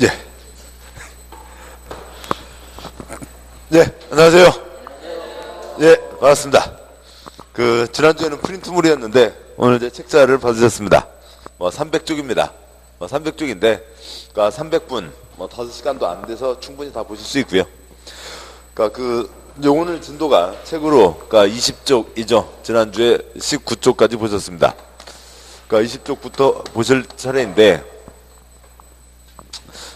네. 네, 안녕하세요. 예, 반갑습니다. 지난주에는 프린트물이었는데, 오늘 이제 책자를 받으셨습니다. 300쪽입니다. 300쪽인데, 300분, 5시간도 안 돼서 충분히 다 보실 수 있고요. 이제 오늘 진도가 책으로, 20쪽이죠. 지난주에 19쪽까지 보셨습니다. 20쪽부터 보실 차례인데,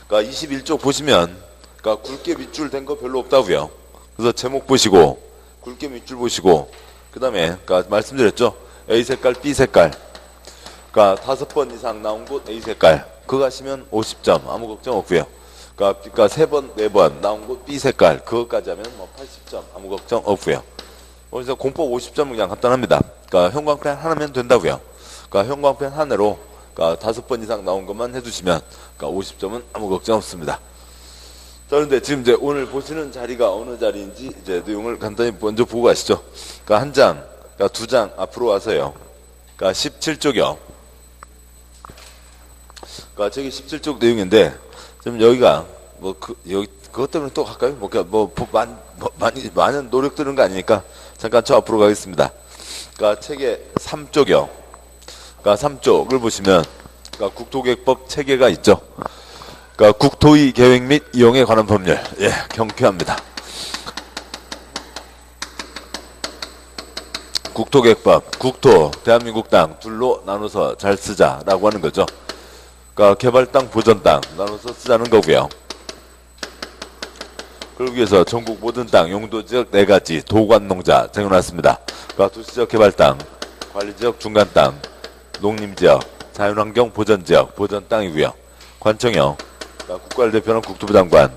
21쪽 보시면, 굵게 밑줄 된 거 별로 없다고요. 그래서 제목 보시고 굵게 밑줄 보시고 그 다음에 말씀드렸죠. A 색깔, B 색깔 5번 이상 나온 곳 A 색깔 그거 하시면 50점 아무 걱정 없고요. 3번, 4번 나온 곳 B 색깔 그거까지 하면 80점 아무 걱정 없고요. 그래서 공법 50점은 그냥 간단합니다. 형광펜 하나면 된다고요. 형광펜 하나로 5번 이상 나온 것만 해두시면 50점은 아무 걱정 없습니다. 자, 그런데 지금 이제 오늘 보시는 자리가 어느 자리인지 이제 내용을 간단히 먼저 보고 가시죠. 한 장, 두 장 앞으로 와서요. 17쪽이요. 저기 17쪽 내용인데, 지금 여기가, 여기, 그것 때문에 또 갈까요? 많은 노력 드는 거 아니니까, 잠깐 저 앞으로 가겠습니다. 책의 3쪽이요. 3쪽을 보시면, 국토계획법 체계가 있죠. 국토의 계획 및 이용에 관한 법률. 예, 경쾌합니다. 국토계획법, 국토, 대한민국 땅 둘로 나눠서 잘 쓰자라고 하는 거죠. 개발 땅, 보전 땅 나눠서 쓰자는 거고요. 그러기 위해서 전국 모든 땅, 용도지역 4가지 도관농자 정해놨습니다. 도시적 개발 땅, 관리지역 중간 땅, 농림지역, 자연환경 보전지역, 보전 땅이고요. 관청형, 국가를 대표하는 국토부 장관,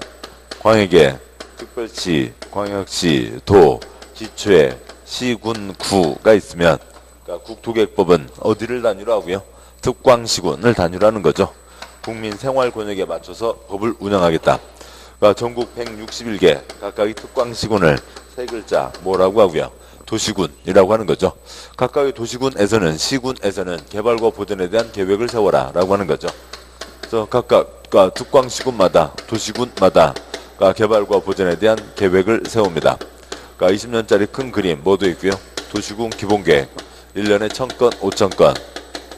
광역에 특별시, 광역시, 도, 기초에 시, 군, 구가 있으면 국토계획법은 어디를 단위로 하고요? 특광시군을 단위로 하는 거죠. 국민 생활 권역에 맞춰서 법을 운영하겠다. 전국 161개 각각의 특광시군을 세 글자 뭐라고 하고요? 도시군이라고 하는 거죠. 각각의 도시군에서는 시군에서는 개발과 보전에 대한 계획을 세워라 라고 하는 거죠. 그래서 각각 특광시군마다 도시군마다 개발과 보전에 대한 계획을 세웁니다. 20년짜리 큰 그림 모두 있고요. 도시군 기본계획 1년에 1000건 5000건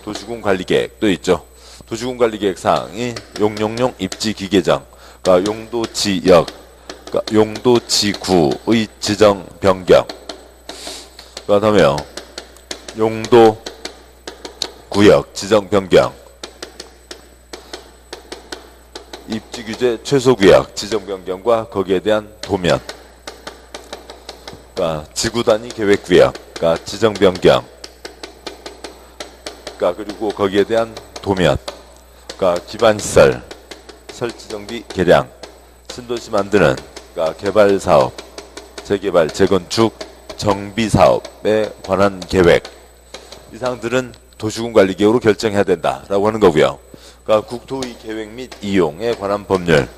도시군 관리계획도 있죠. 도시군 관리계획 사항이 용용용 입지기계정 용도지역 용도지구의 지정 변경 그 다음에요 용도구역 지정 변경 입지규제 최소구역 지정 변경과 거기에 대한 도면 지구단위 계획구역 지정 변경 그리고 거기에 대한 도면 기반시설 설치정비 개량 신도시 만드는 개발사업 재개발 재건축 정비사업에 관한 계획 이 사항들은 도시군관리계획으로 결정해야 된다라고 하는 거고요. 국토의 계획 및 이용에 관한 법률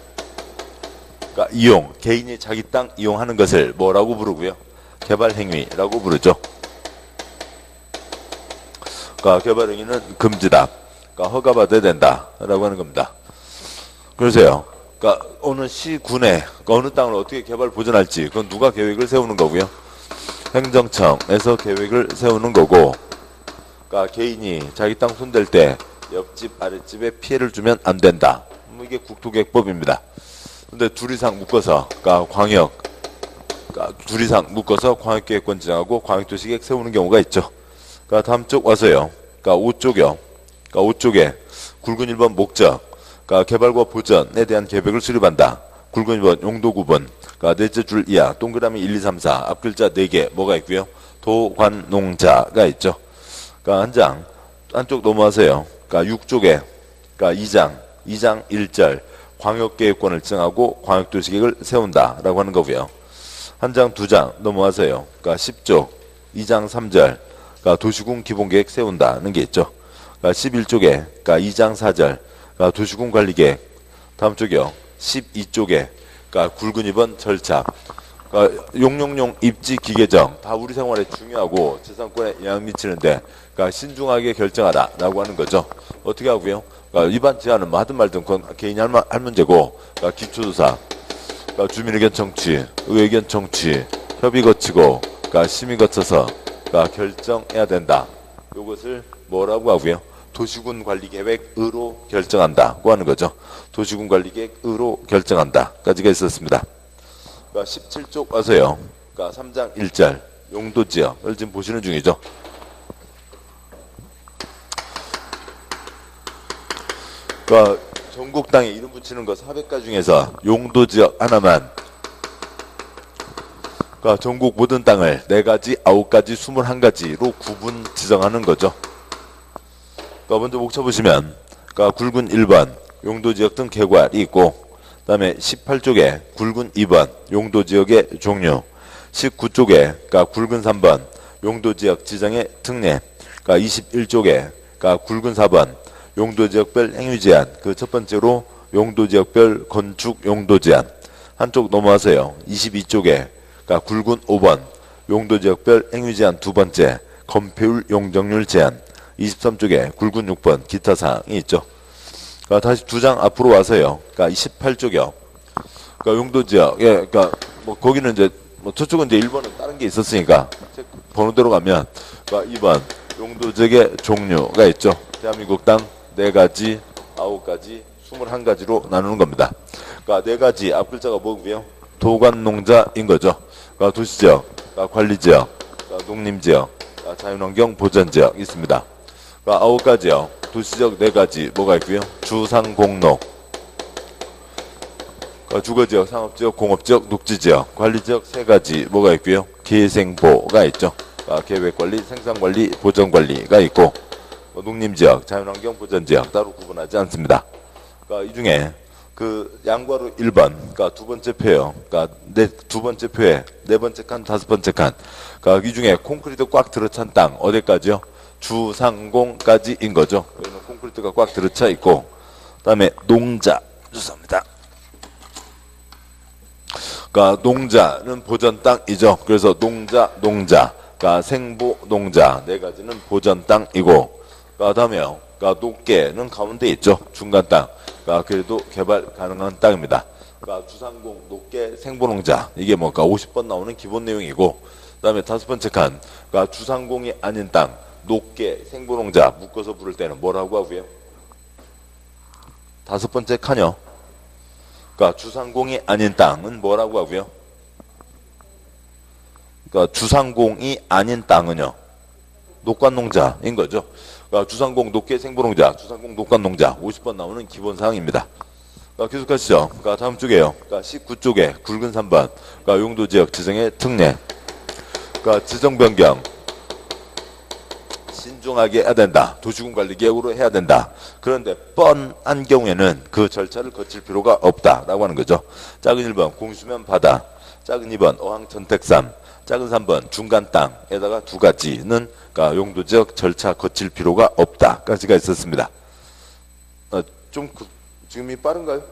이용, 개인이 자기 땅 이용하는 것을 뭐라고 부르고요? 개발행위라고 부르죠. 개발행위는 금지다. 허가받아야 된다라고 하는 겁니다. 그러세요. 어느 시군에 어느 땅을 어떻게 개발 보전할지 그건 누가 계획을 세우는 거고요? 행정청에서 계획을 세우는 거고 개인이 자기 땅 손댈 때 옆집 아랫집에 피해를 주면 안 된다. 이게 국토계획법입니다. 근데 둘 이상 묶어서 둘 이상 묶어서 광역계획권 지정하고 광역도시계획 세우는 경우가 있죠. 다음 쪽 와서요. 5쪽이요. 5쪽에 굵은 1번 목적 개발과 보전에 대한 계획을 수립한다. 굵은 1번 용도 구분 넷째 줄 이하 동그라미 1, 2, 3, 4 앞글자 4개 뭐가 있고요. 도관농자가 있죠. 한쪽 넘어가세요. 6쪽에 2장 1절 광역계획권을 지정하고 광역도시계획을 세운다라고 하는 거고요. 한 장, 2장 넘어와서요. 10쪽 2장 3절 도시군 기본계획 세운다는 게 있죠. 11쪽에 2장 4절 도시군 관리계획 다음 쪽이요. 12쪽에 굵은 2번 절차 그러니까 용용용 입지 기계정 다 우리 생활에 중요하고 재산권에 영향 미치는데 그러니까 신중하게 결정하라라고 하는 거죠. 어떻게 하고요? 그러니까 위반 제한은 뭐 하든 말든 그건 개인이 할 문제고 그러니까 기초조사, 그러니까 주민의견 청취, 의견 청취, 협의 거치고 그러니까 심의 거쳐서 그러니까 결정해야 된다. 이것을 뭐라고 하고요? 도시군 관리 계획으로 결정한다고 하는 거죠. 도시군 관리 계획으로 결정한다까지가 있었습니다. 그러니까 17쪽 와서요. 그러니까 3장 1절 용도지역을 지금 보시는 중이죠. 그러니까 전국 땅에 이름 붙이는 거 400가 중에서 용도지역 하나만, 그러니까 전국 모든 땅을 4가지, 9가지, 21가지로 구분 지정하는 거죠. 그러니까 먼저 목차 보시면 그러니까 굵은 1번 용도지역 등 개괄이 있고, 그 다음에 18쪽에 굵은 2번 용도지역의 종류, 19쪽에 그러니까 굵은 3번 용도지역 지정의 특례, 그러니까 21쪽에 그러니까 굵은 4번 용도지역별 행위 제한, 그 첫 번째로 용도지역별 건축 용도 제한. 한쪽 넘어와서요. 22쪽에 그러니까 굵은 5번 용도지역별 행위 제한 두 번째 건폐율 용적률 제한. 23쪽에 굵은 6번 기타 사항이 있죠. 그러니까 다시 두 장 앞으로 와서요. 그러니까 28쪽이요. 그러니까 용도지역, 예, 그러니까 뭐 거기는 이제 뭐 저쪽은 이제 1번은 다른 게 있었으니까 번호대로 가면 그러니까 2번 용도지역의 종류가 있죠. 대한민국 땅 4가지, 9가지, 21가지로 나누는 겁니다. 그러니까 4가지 앞 글자가 뭐고요? 도관농자인 거죠. 그러니까 도시지역, 그러니까 관리지역, 그러니까 농림지역, 그러니까 자연환경 보전지역 있습니다. 그러니까 9가지요. 도시지역 4가지 뭐가 있고요? 주상공로, 그러니까 주거지역, 상업지역, 공업지역, 녹지지역, 관리지역 3가지 뭐가 있고요? 계생보가 있죠. 그러니까 계획관리, 생산관리, 보전관리가 있고, 농림지역, 자연환경 보전지역 따로 구분하지 않습니다. 그러니까 이 중에 그 양괄호 1번, 그러니까 두 번째 표요. 그러니까 두 번째 표에 4번째 칸, 5번째 칸. 그러니까 이 중에 콘크리트 꽉 들어찬 땅 어디까지요? 주상공까지인 거죠. 여기는 콘크리트가 꽉 들어차 있고, 그다음에 농자 죄송합니다. 그러니까 농자는 보전 땅이죠. 그래서 농자, 그러니까 생보 농자 4가지는 보전 땅이고, 그다음에요. 그러니까 녹계는 가운데 있죠. 중간 땅. 그러니까 그래도 개발 가능한 땅입니다. 그러니까 주상공, 녹계, 생보농자 이게 뭐까 50번 나오는 기본 내용이고, 그다음에 5번째 칸. 그러니까 주상공이 아닌 땅, 녹계, 생보농자 묶어서 부를 때는 뭐라고 하고요? 5번째 칸이요. 그러니까 주상공이 아닌 땅은 뭐라고 하고요? 그러니까 주상공이 아닌 땅은요. 녹관농자인 거죠. 그러니까 주상공, 녹계, 생보농자, 주상공, 녹관농자 50번 나오는 기본 사항입니다. 그러니까 계속하시죠. 그러니까 다음 쪽에요. 그러니까 19쪽에 굵은 3번, 그러니까 용도지역 지정의 특례. 그러니까 지정 변경 신중하게 해야 된다. 도시군 관리 계획으로 해야 된다. 그런데 뻔한 경우에는 그 절차를 거칠 필요가 없다라고 하는 거죠. 작은 1번 공수면 바다, 작은 2번 어항 전택산, 작은 3번 중간 땅에다가 2가지는 그러니까 용도지역 절차 거칠 필요가 없다까지가 있었습니다. 지금이 빠른가요?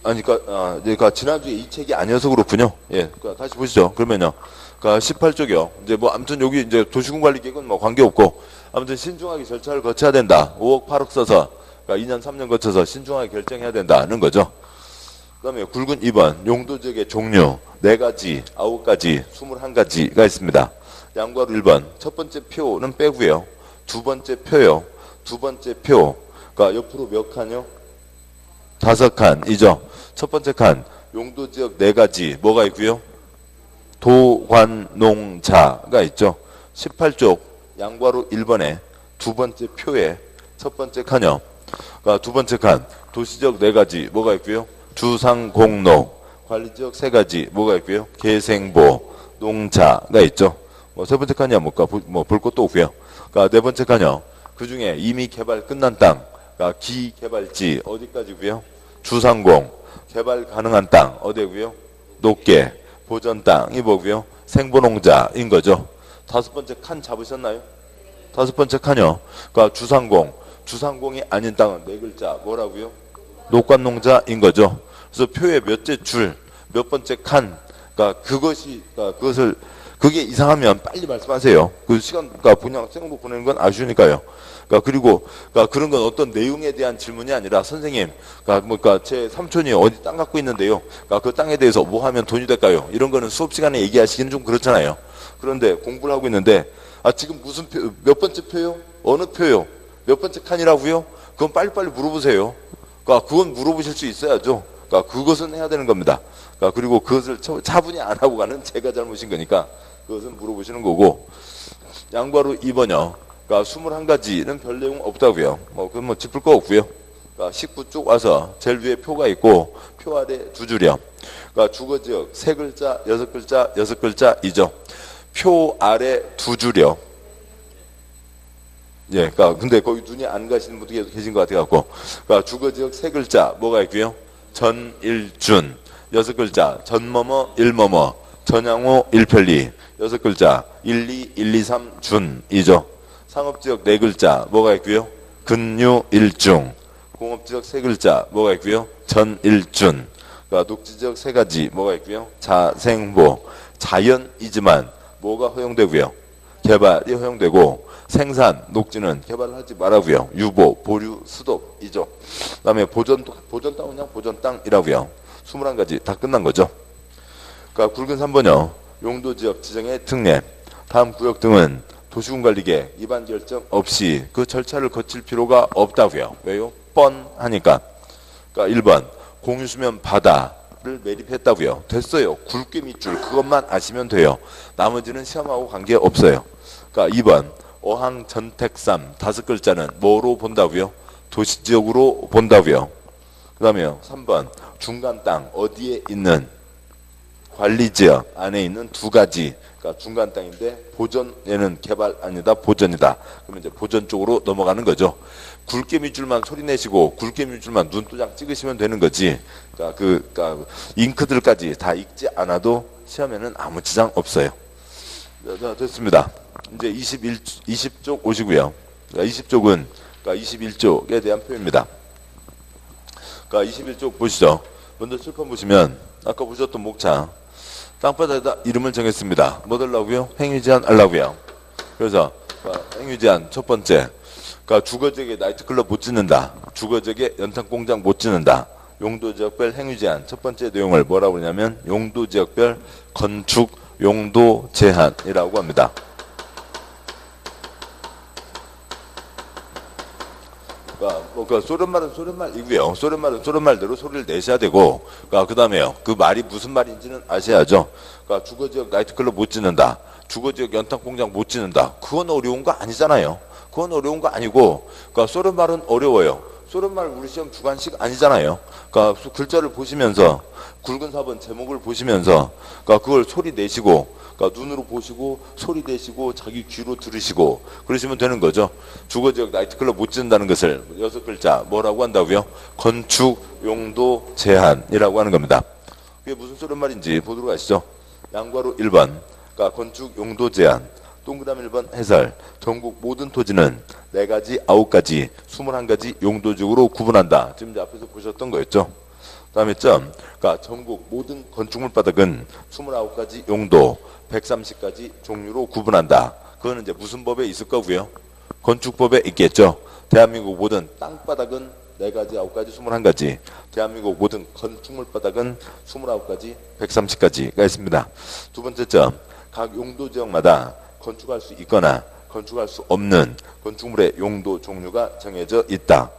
아니, 그러니까 지난주에 이 책이 아니어서 그렇군요. 예, 그러니까 다시 보시죠. 그러면요. 그러니까 18쪽이요. 이제 뭐 아무튼 여기 이제 도시군 관리 계획은 뭐 관계 없고, 아무튼 신중하게 절차를 거쳐야 된다. 5억 8억 써서 그러니까 2년 3년 거쳐서 신중하게 결정해야 된다는 거죠. 그다음에 굵은 2번 용도지역의 종류 4가지, 9가지, 21가지가 있습니다. 양괄호 1번 첫 번째 표는 빼고요. 두 번째 표요. 두 번째 표. 그러니까 옆으로 몇 칸이요? 5칸이죠. 첫 번째 칸 용도지역 4가지 뭐가 있고요? 도관농자가 있죠. 18쪽 양괄호 1번에 두 번째 표에 첫 번째 칸이요. 그러니까 두 번째 칸 도시지역 4가지 뭐가 있고요? 주상공로, 관리지역 3가지 뭐가 있고요? 계생보, 농자가 있죠. 뭐 세 번째 칸이야 뭘까? 뭐 볼 것도 없고요. 그러니까 네 번째 칸이요. 그 중에 이미 개발 끝난 땅, 그러니까 기개발지 어디까지고요? 주상공, 개발 가능한 땅 어디고요? 녹계, 보전 땅이 뭐고요? 생보농자인 거죠. 5번째 칸 잡으셨나요? 5번째 칸이요. 그러니까 주상공, 주상공이 아닌 땅은 4글자 뭐라고요? 녹관농자인 거죠. 그래서 표의 몇째 줄, 몇 번째 칸, 그러니까 그게 이상하면 빨리 말씀하세요. 그 시간, 그러니까 그냥 생각도 보내는 건 아쉬우니까요. 그러니까 그런 건 어떤 내용에 대한 질문이 아니라 선생님, 그러니까 제 삼촌이 어디 땅 갖고 있는데요. 그러니까 그 땅에 대해서 뭐 하면 돈이 될까요? 이런 거는 수업 시간에 얘기하시기는 좀 그렇잖아요. 그런데 공부를 하고 있는데, 지금 무슨 표, 몇 번째 표요? 어느 표요? 몇 번째 칸이라고요? 그건 빨리빨리 물어보세요. 그러니까 그건 물어보실 수 있어야죠. 그러니까 그것은 해야 되는 겁니다. 그러니까 그리고 그것을 차분히 안 하고 가는 제가 잘못인 거니까 그것은 물어보시는 거고. 양과로 2번요. 그러니까 21가지는 별 내용 없다고요. 그건 뭐 짚을 거 없고요. 그러니까 19쪽 와서 제일 위에 표가 있고 표 아래 두 줄이요. 그러니까 주거지역 3글자, 6글자, 6글자이죠. 표 아래 두 줄이요. 예, 그러니까 근데 거기 눈이 안 가시는 분도 계신 것 같아갖고, 그러니까 주거지역 3글자 뭐가 있고요? 전일준 6글자 전머머 1머머 전양호 1편리 6글자 12 123 준이죠. 상업지역 4글자 뭐가 있고요? 근유 1중 공업지역 3글자 뭐가 있고요? 전일준. 그러니까 녹지지역 3가지 뭐가 있고요? 자생보 자연이지만 뭐가 허용되고요? 개발이 허용되고 생산, 녹지는 개발을 하지 말라고요. 유보, 보류, 수도이죠. 그 다음에 보전 땅은 그냥 보전 땅이라고요. 21가지 다 끝난 거죠. 그러니까 굵은 3번요. 용도지역 지정의 특례. 다음 구역 등은 도시군관리계 위반 결정 없이 그 절차를 거칠 필요가 없다고요. 왜요? 뻔하니까. 그러니까 1번 공유수면 바다를 매립했다고요. 됐어요. 굵게 밑줄 그것만 아시면 돼요. 나머지는 시험하고 관계없어요. 그러니까 2번 어항 전택삼 5글자는 뭐로 본다고요? 도시지역으로 본다고요. 그 다음에 3번 중간 땅 어디에 있는 관리지역 안에 있는 2가지. 그러니까 중간 땅인데 보전에는 개발 아니다 보전이다. 그러면 이제 보전 쪽으로 넘어가는 거죠. 굵게 밑줄만 소리 내시고 굵게 밑줄만 눈도장 찍으시면 되는 거지. 그러니까 잉크들까지 다 읽지 않아도 시험에는 아무 지장 없어요. 자, 됐습니다. 이제 20쪽 오시고요. 그러니까 20쪽은 그러니까 21쪽에 대한 표입니다. 그러니까 21쪽 보시죠. 먼저 칠판 보시면 아까 보셨던 목차 땅바닥에다 이름을 정했습니다. 뭐 달라고요? 행위제한 하려고요. 그래서 행위제한 첫 번째, 그러니까 주거지역에 나이트클럽 못 짓는다. 주거지역에 연탄공장 못 짓는다. 용도지역별 행위제한 첫 번째 내용을 뭐라고 그러냐면 용도지역별 건축 용도 제한이라고 합니다. 그러니까 소련말은 소련말이고요. 소련말은 소련말대로 소리를 내셔야 되고, 그러니까 그다음에요. 그 말이 무슨 말인지는 아셔야죠. 그러니까 주거지역 나이트클럽 못 짓는다. 주거지역 연탄공장 못 짓는다. 그건 어려운 거 아니잖아요. 그건 어려운 거 아니고, 그러니까 소련말은 어려워요. 소련말 우리 시험 주관식 아니잖아요. 그러니까 글자를 보시면서 굵은 4번 제목을 보시면서 그러니까 그걸 소리 내시고 그러니까 눈으로 보시고 소리 내시고 자기 귀로 들으시고 그러시면 되는 거죠. 주거지역 나이트클럽 못 짓는다는 것을 6글자 뭐라고 한다고요? 건축 용도 제한이라고 하는 겁니다. 그게 무슨 소련말인지 보도록 하시죠. 양과로 1번 그러니까 건축 용도 제한 동그라미 1번 해설. 전국 모든 토지는 4가지, 9가지, 21가지 용도지역으로 구분한다. 지금 이제 앞에서 보셨던 거였죠. 그 다음에 점. 그러니까 전국 모든 건축물 바닥은 29가지 용도, 130가지 종류로 구분한다. 그거는 이제 무슨 법에 있을 거고요? 건축법에 있겠죠. 대한민국 모든 땅바닥은 4가지, 9가지, 21가지. 대한민국 모든 건축물 바닥은 29가지, 130가지가 있습니다. 두 번째 점. 각 용도지역마다 건축할 수 있거나 건축할 수 없는 건축물의 용도 종류가 정해져 있다.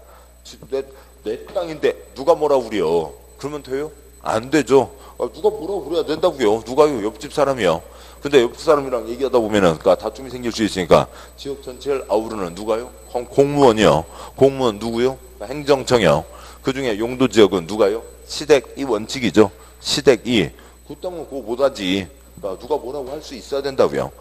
내 땅인데 누가 뭐라고 그래요? 그러면 돼요? 안 되죠. 누가 뭐라고 그래야 된다고요? 누가요? 옆집 사람이요. 근데 옆집 사람이랑 얘기하다 보면은 그러니까 다툼이 생길 수 있으니까 지역 전체를 아우르는 누가요? 공무원이요. 공무원 누구요? 행정청이요. 그중에 용도지역은 누가요? 시댁이 원칙이죠. 시댁이. 그 땅은 그거 못하지. 그러니까 누가 뭐라고 할 수 있어야 된다고요.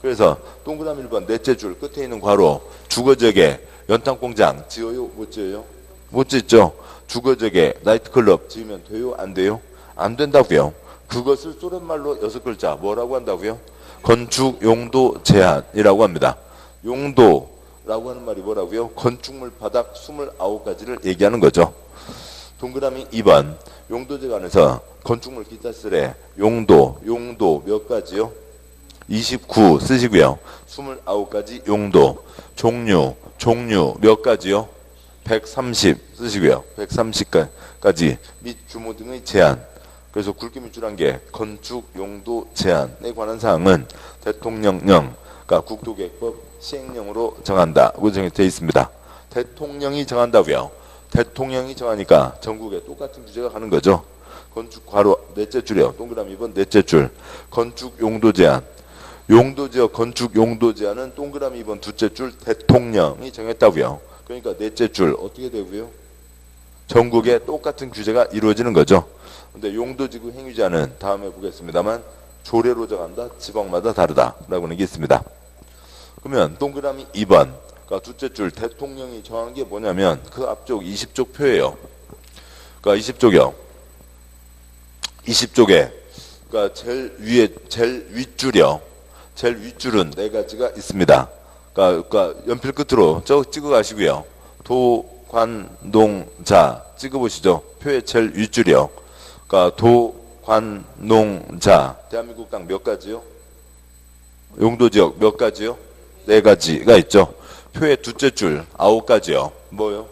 그래서 동그라미 1번 넷째 줄 끝에 있는 괄호 주거지역에 연탄공장 지어요? 못 지어요? 못 짓죠. 주거지역에 나이트클럽 지으면 돼요? 안 돼요? 안 된다고요. 그것을 소련말로 6글자 뭐라고 한다고요? 건축 용도 제한이라고 합니다. 용도라고 하는 말이 뭐라고요? 건축물 바닥 29가지를 얘기하는 거죠. 동그라미 2번 용도지역 안에서 건축물 기타 쓸에 용도 몇 가지요? 29 쓰시고요. 29가지 용도 종류 몇 가지요? 130 쓰시고요. 130가지 및 규모 등의 제한. 그래서 굵게 밑줄한 게 건축 용도 제한에 관한 사항은 대통령령, 그러니까 국토계획법 시행령으로 정한다고 정해져 있습니다. 대통령이 정한다고요. 대통령이 정하니까 전국에 똑같은 규제가 가는 거죠. 건축 괄호 넷째 줄이요. 동그라미 2번 넷째 줄. 건축 용도 제한. 용도지역 건축 용도 제한은 동그라미 2번 둘째 줄 대통령이 정했다고요. 그러니까 넷째 줄 어떻게 되고요? 전국에 똑같은 규제가 이루어지는 거죠. 근데 용도지구 행위 제한은 다음에 보겠습니다만 조례로 정한다. 지방마다 다르다라고 하는 게 있습니다. 그러면 동그라미 2번 그러니까 둘째 줄 대통령이 정한 게 뭐냐면 그 앞쪽 20쪽 표예요. 그러니까 20쪽이요. 20쪽에 그러니까 제일 윗줄이요. 제일 윗줄은 네 가지가 있습니다. 그러니까 연필 끝으로 찍어 가시고요. 도관농자 찍어보시죠. 표의 제일 윗줄이요. 그러니까 도관농자 대한민국 땅 몇 가지요? 용도지역 몇 가지요? 네 가지가 있죠. 표의 둘째 줄 9가지요. 뭐요?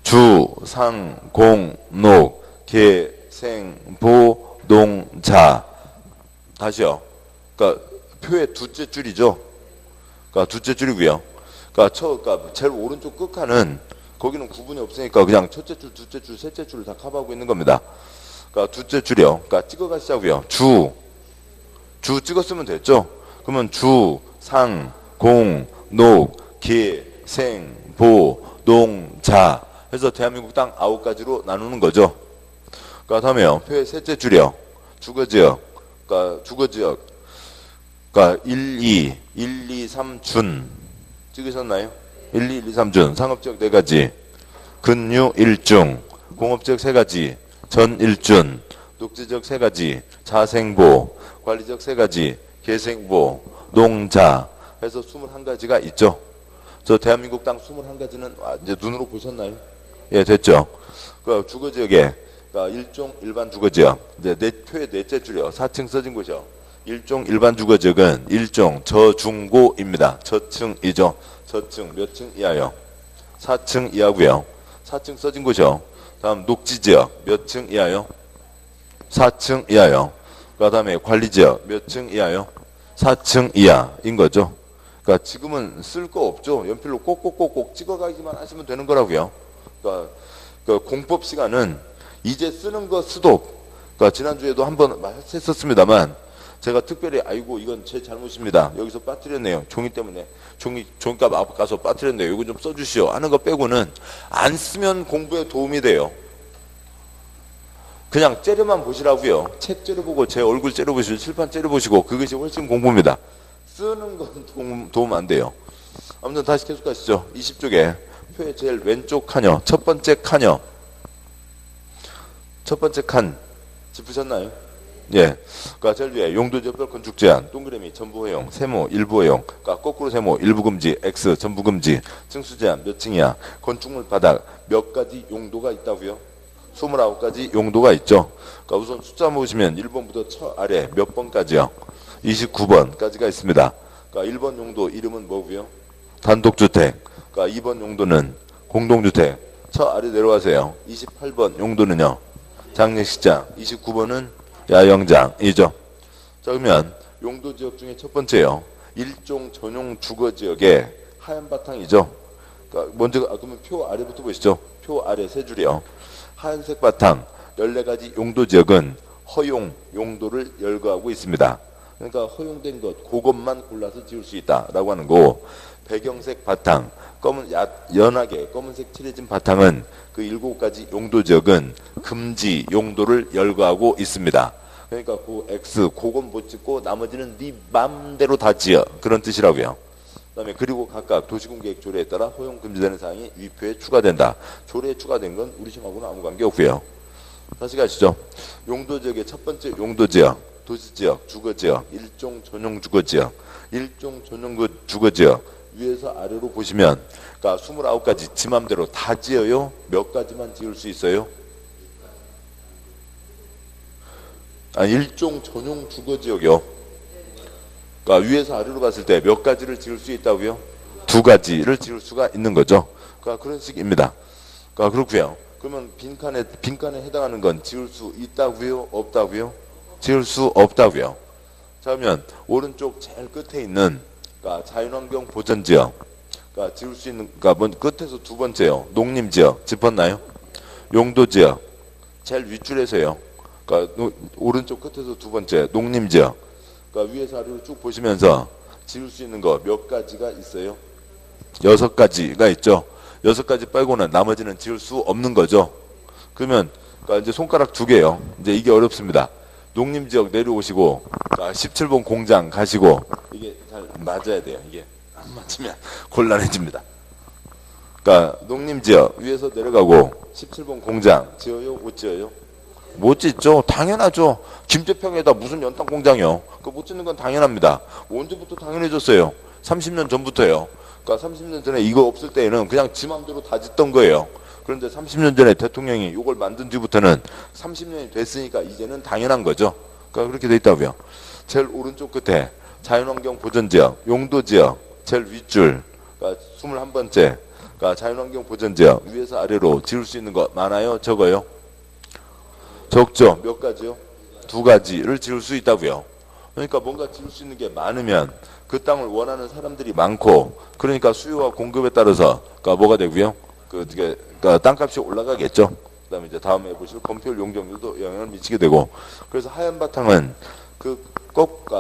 주, 상, 공, 녹, 개, 생, 보, 농자. 다시요. 그러니까 표의 둘째 줄이죠. 그러니까 둘째 줄이고요. 그러니까 제일 오른쪽 끝칸은 거기는 구분이 없으니까 그냥 첫째 줄, 둘째 줄, 셋째 줄을 다 커버하고 있는 겁니다. 그러니까 둘째 줄이요. 그러니까 찍어가시자고요. 주 찍었으면 됐죠. 그러면 주, 상, 공, 녹, 개, 생, 보, 농자 해서 대한민국 땅 9가지로 나누는 거죠. 그러니까 다음에요. 표의 셋째 줄이요. 주거지역. 그러니까 주거지역. 그러니까 1, 2, 3 준 찍으셨나요? 1, 2, 1, 2, 3 준 상업지역 4가지 근유 1중 공업지역 3가지 전 1준 녹지지역 3가지 자생보 관리지역 3가지 개생보 농자 해서 21가지가 있죠. 저 대한민국 땅 21가지는 이제 눈으로 보셨나요? 예, 됐죠. 그 주거지역에 그러니까 일종 일반 주거지역 이제 표의 넷째 줄이요. 4층 써진 곳이요. 일종 일반 주거지역은 일종 저중고입니다. 저층이죠. 저층 몇 층 이하요? 4층 이하고요. 4층 써진 곳이요. 다음 녹지지역 몇 층 이하요? 4층 이하요. 그 다음에 관리지역 몇 층 이하요? 4층 이하인 거죠. 그러니까 지금은 쓸 거 없죠. 연필로 꼭꼭꼭꼭 찍어가기만 하시면 되는 거라고요. 그러니까 그 공법 시간은 이제 쓰는 거 스톱. 그러니까 지난주에도 한번 했었습니다만 제가 특별히 아이고 이건 제 잘못입니다. 여기서 빠뜨렸네요. 종이 때문에 종이값 앞 가서 빠뜨렸네요. 이거 좀 써주시오 하는 거 빼고는 안 쓰면 공부에 도움이 돼요. 그냥 째려만 보시라고요. 책 째려보고 제 얼굴 째려보시고 칠판 째려보시고 그것이 훨씬 공부입니다. 쓰는 건 도움 안 돼요. 아무튼 다시 계속 가시죠. 20쪽에 표의 제일 왼쪽 칸이요. 첫 번째 칸이요. 첫 번째 칸 짚으셨나요? 예. 그러니까 제일 위에 용도지역별 건축 제한, 동그라미 전부 허용, 세모 일부 허용, 그러니까 거꾸로 세모 일부 금지, X 전부 금지, 층수 제한 몇 층이야, 건축물 바닥 몇 가지 용도가 있다고요? 29가지 용도가 있죠. 그러니까 우선 숫자 모으시면 1번부터 처 아래 몇 번까지요? 29번까지가 있습니다. 그러니까 1번 용도 이름은 뭐고요? 단독주택. 그러니까 2번 용도는 공동주택. 처 아래 내려가세요. 28번 용도는요? 장례식장. 29번은 야영장이죠. 자, 그러면 용도지역 중에 첫 번째요. 일종 전용 주거지역의 하얀 바탕이죠. 그러니까 먼저 그러면 표 아래부터 보시죠. 표 아래 세 줄이요. 하얀색 바탕 14가지 용도지역은 허용 용도를 열거하고 있습니다. 그러니까 허용된 것 그것만 골라서 지을 수 있다라고 하는 거. 배경색 바탕 연하게 검은색 칠해진 바탕은 그 7가지 용도지역은 금지 용도를 열거하고 있습니다. 그러니까 그 X 그건 못 찍고 나머지는 네 맘대로 다 지어 그런 뜻이라고요. 그다음에 그리고 각각 도시군계획 조례에 따라 허용 금지되는 사항이 위표에 추가된다. 조례에 추가된 건 우리 시험하고는 아무 관계 없고요. 다시 가시죠. 용도지역의 첫 번째 용도지역 도시지역 주거지역 일종 전용 주거지역 일종 전용 주거지역 위에서 아래로 보시면 그러니까 29가지 지 맘대로 다 지어요? 몇 가지만 지을 수 있어요? 일종 전용 주거지역이요. 그러니까 위에서 아래로 봤을 때 몇 가지를 지을 수 있다고요? 2가지를 지을 수가 있는 거죠. 그러니까 그런 식입니다. 그러니까 그렇고요. 그러면 빈칸에 해당하는 건 지을 수 있다고요? 없다고요? 지을 수 없다고요. 자, 그러면 오른쪽 제일 끝에 있는 그러니까 자연환경 보전지역, 그러니까 지을 수 있는 그러니까 끝에서 두 번째요. 농림지역 짚었나요? 용도지역 제일 윗줄에서요. 그러니까 오른쪽 끝에서 두 번째 농림지역. 그러니까 위에서 아래로 쭉 보시면서 지을 수 있는 거 몇 가지가 있어요? 6가지가 있죠. 6가지 빼고는 나머지는 지을 수 없는 거죠. 그러면 그러니까 이제 손가락 2개요. 이제 이게 어렵습니다. 농림지역 내려오시고 17번 공장 가시고 이게 잘 맞아야 돼요. 이게 안 맞으면 곤란해집니다. 그러니까 농림지역 위에서 내려가고 17번 공장 지어요? 못 지어요? 못 짓죠. 당연하죠. 김제평에다 무슨 연탄 공장이요. 그거 못 짓는 건 당연합니다. 언제부터 당연해졌어요? 30년 전부터요. 그러니까 30년 전에 이거 없을 때에는 그냥 지 맘대로 다 짓던 거예요. 그런데 30년 전에 대통령이 이걸 만든 뒤부터는 30년이 됐으니까 이제는 당연한 거죠. 그러니까 그렇게 돼 있다고요. 제일 오른쪽 끝에 자연환경 보전지역, 용도지역, 제일 윗줄, 그러니까 21번째, 그러니까 자연환경 보전지역 위에서 아래로 지을 수 있는 거 많아요? 적어요? 적죠. 몇 가지요? 2가지를 지을 수 있다고요. 그러니까 뭔가 지을 수 있는 게 많으면 그 땅을 원하는 사람들이 많고 그러니까 수요와 공급에 따라서 그러니까 뭐가 되고요? 그러니까 땅값이 올라가겠죠. 그다음에 이제 다음에 보실 건폐율 용적률도 영향을 미치게 되고 그래서 하얀 바탕은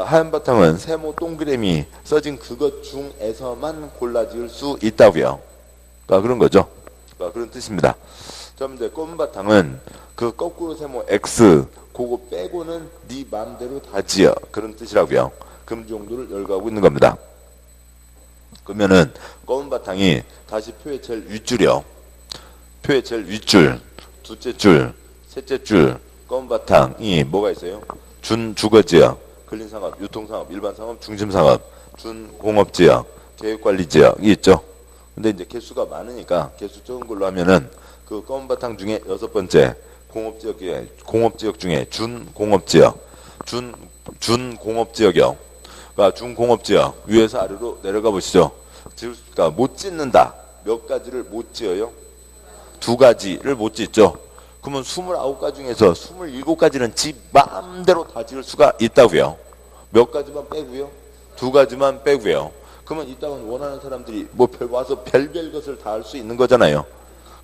하얀 바탕은 세모 동그라미 써진 그것 중에서만 골라 지을 수 있다고요. 그러니까 그런 거죠. 그러니까 그런 뜻입니다. 그런데 검은 바탕은 그 거꾸로 세모 X 그거 빼고는 네 마음대로 다 지어 그런 뜻이라고요. 금지 용도를 열거하고 있는 겁니다. 그러면은 검은 바탕이 다시 표의 제일 윗줄이요. 표의 제일 윗줄, 둘째 줄, 셋째 줄 검은 바탕이 뭐가 있어요? 준주거지역, 근린상업, 유통상업, 일반상업, 중심상업, 준공업지역, 계획관리지역이 있죠. 근데 이제 개수가 많으니까 개수 적은 걸로 하면은 그 검은 바탕 중에 6번째 공업지역 중에 준공업지역, 준공업지역이요. 그러니까 준공업지역 위에서 아래로 내려가 보시죠. 그러니까 못 짓는다. 몇 가지를 못 지어요? 2가지를 못 짓죠. 그러면 29가지 중에서 27가지는 지 마음대로 다 지을 수가 있다고요. 몇 가지만 빼고요? 2가지만 빼고요. 그러면 이 땅은 원하는 사람들이 와서 별별 것을 다 할 수 있는 거잖아요.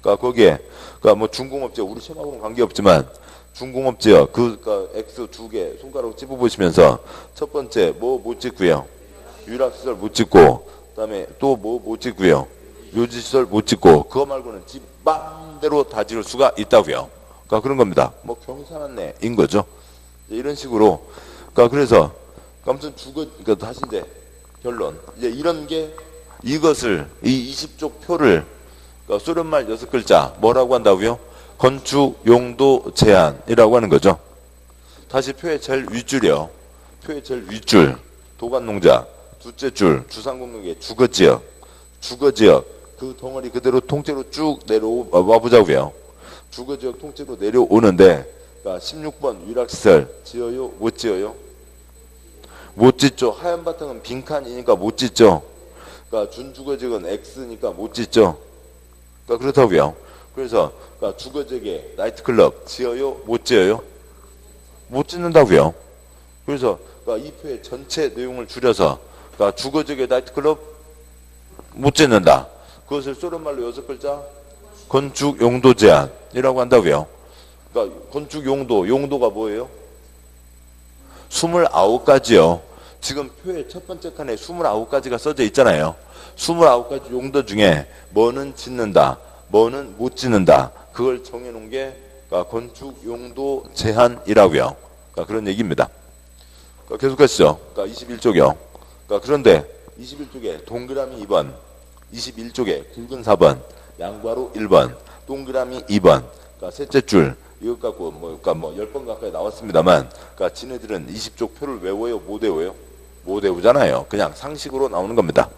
그러니까 거기에 그러니까 중공업지역 우리 시험하고는 관계없지만 중공업지역 그러니까 X 2개 손가락 찝어 보시면서 첫 번째 뭐 못 짓고요. 유락시설 못 짓고 그다음에 또 뭐 못 짓고요. 요지시설 못 짓고 그거 말고는 집 마음대로 다 지을 수가 있다고요. 그러니까 그런 겁니다. 경산안내인 거죠. 이런 식으로 그러니까 그래서 아무튼 그러니까 다시 이제 결론 이제 이런 게 이것을 이 20쪽 표를 그러니까 소련말 6글자 뭐라고 한다고요? 건축 용도 제한이라고 하는 거죠. 다시 표의 제일 윗줄이요. 표의 제일 윗줄 도관농자 둘째 줄 주상공동의 주거지역 그 덩어리 그대로 통째로 쭉 내려와 보자고요. 주거지역 통째로 내려오는데 그러니까 16번 유락시설 지어요? 못 지어요? 못 짓죠. 하얀 바탕은 빈칸이니까 못 짓죠. 그러니까 준주거지역은 X니까 못 짓죠. 그러니까 그렇다고요. 그래서 그러니까 주거지역에 나이트클럽 지어요? 못 지어요? 못 짓는다고요. 그래서 그러니까 이 표의 전체 내용을 줄여서 그러니까 주거지역에 나이트클럽 못 짓는다. 그것을 소련말로 6글자 건축 용도 제한이라고 한다고요. 그러니까 건축 용도가 뭐예요? 29가지요. 지금 표의 첫 번째 칸에 29가지가 써져 있잖아요. 29가지 용도 중에 뭐는 짓는다, 뭐는 못 짓는다. 그걸 정해놓은 게 건축 용도 제한이라고요. 그러니까 그런 얘기입니다. 그러니까 계속하시죠. 그러니까 21쪽이요. 그러니까 그런데 21쪽에 동그라미 2번, 21쪽에 굵은 4번, 양괄호 1번, 동그라미 2번. 그러니까 셋째 줄 이것 갖고 그러니까 10번 가까이 나왔습니다만, 그러니까 지네들은 20쪽 표를 외워요, 못 외워요? 못 외우잖아요. 그냥 상식으로 나오는 겁니다.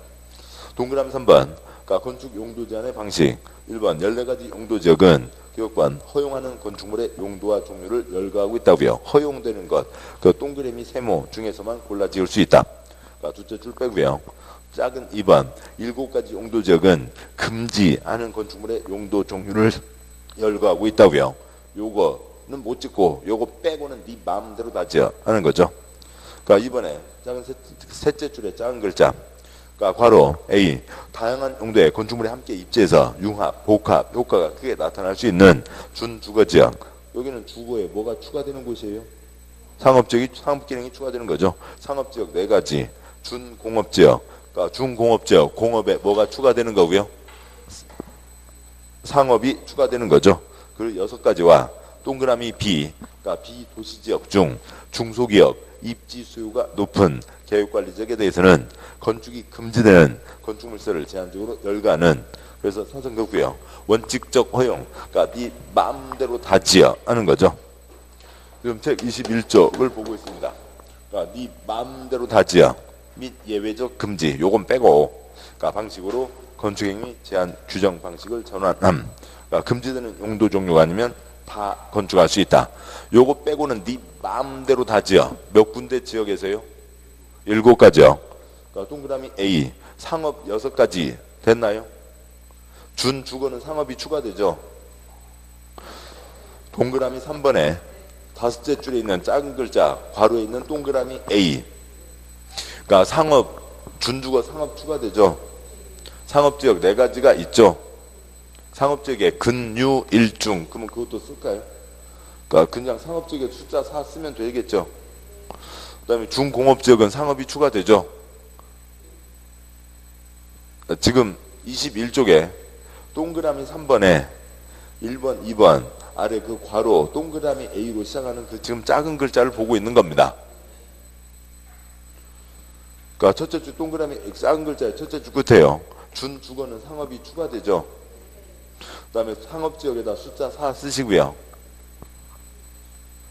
동그라미 3번. 그러니까 건축 용도 제한의 방식. 1번 14가지 용도 지역은 교육관 허용하는 건축물의 용도와 종류를 열거하고 있다고요. 허용되는 것. 그 동그라미 세모 중에서만 골라 지을 수 있다. 그러니까 두째 줄 빼고요. 작은 2번 7가지 용도 지역은 금지하는 건축물의 용도 종류를 열거하고 있다고요. 요거는 못 짓고 요거 빼고는 네 마음대로 다 지어 하는 거죠. 그러니까 이번에 작은 셋째 줄에 작은 글자. 그러니까 괄호 A 다양한 용도의 건축물이 함께 입지해서 융합, 복합 효과가 크게 나타날 수 있는 준주거지역. 여기는 주거에 뭐가 추가되는 곳이에요? 상업기능이 추가되는 거죠. 상업지역 4가지, 준공업지역, 그러니까 준공업지역, 공업에 뭐가 추가되는 거고요. 상업이 추가되는 거죠. 그리고 6가지와 동그라미 B, 그러니까 비도시지역 중 중소기업, 입지 수요가 높은 계획관리지역에 대해서는 건축이 금지되는 건축물세를 제한적으로 열거하는. 그래서 사성거고요. 원칙적 허용, 그러니까 네 마음대로 다 지어 하는 거죠. 지금 책 21쪽을 보고 있습니다. 그러니까 네 마음대로 다 지어 및 예외적 금지, 요건 빼고, 그러니까 방식으로 건축행위 제한 규정 방식을 전환함. 그러니까 금지되는 용도 종류가 아니면 다 건축할 수 있다. 요거 빼고는 네 마음대로 다 지어. 몇 군데 지역에서요? 7가지요. 그러니까 동그라미 A 상업 6가지 됐나요? 준주거는 상업이 추가되죠. 동그라미 3번에 5째 줄에 있는 작은 글자 괄호에 있는 동그라미 A, 그러니까 상업, 준주거 상업 추가되죠. 상업지역 4가지가 있죠. 상업지역에 근유 일중, 그러면 그것도 쓸까요? 그러니까 그냥 상업지역에 숫자 4 쓰면 되겠죠. 그 다음에 중공업지역은 상업이 추가되죠. 지금 21쪽에 동그라미 3번에 1번, 2번 아래 그 괄호 동그라미 A로 시작하는 그 지금 작은 글자를 보고 있는 겁니다. 그러니까 첫째 줄 동그라미 작은 글자의 첫째 줄 끝에요. 준주거는 상업이 추가되죠. 그 다음에 상업지역에다 숫자 4 쓰시고요.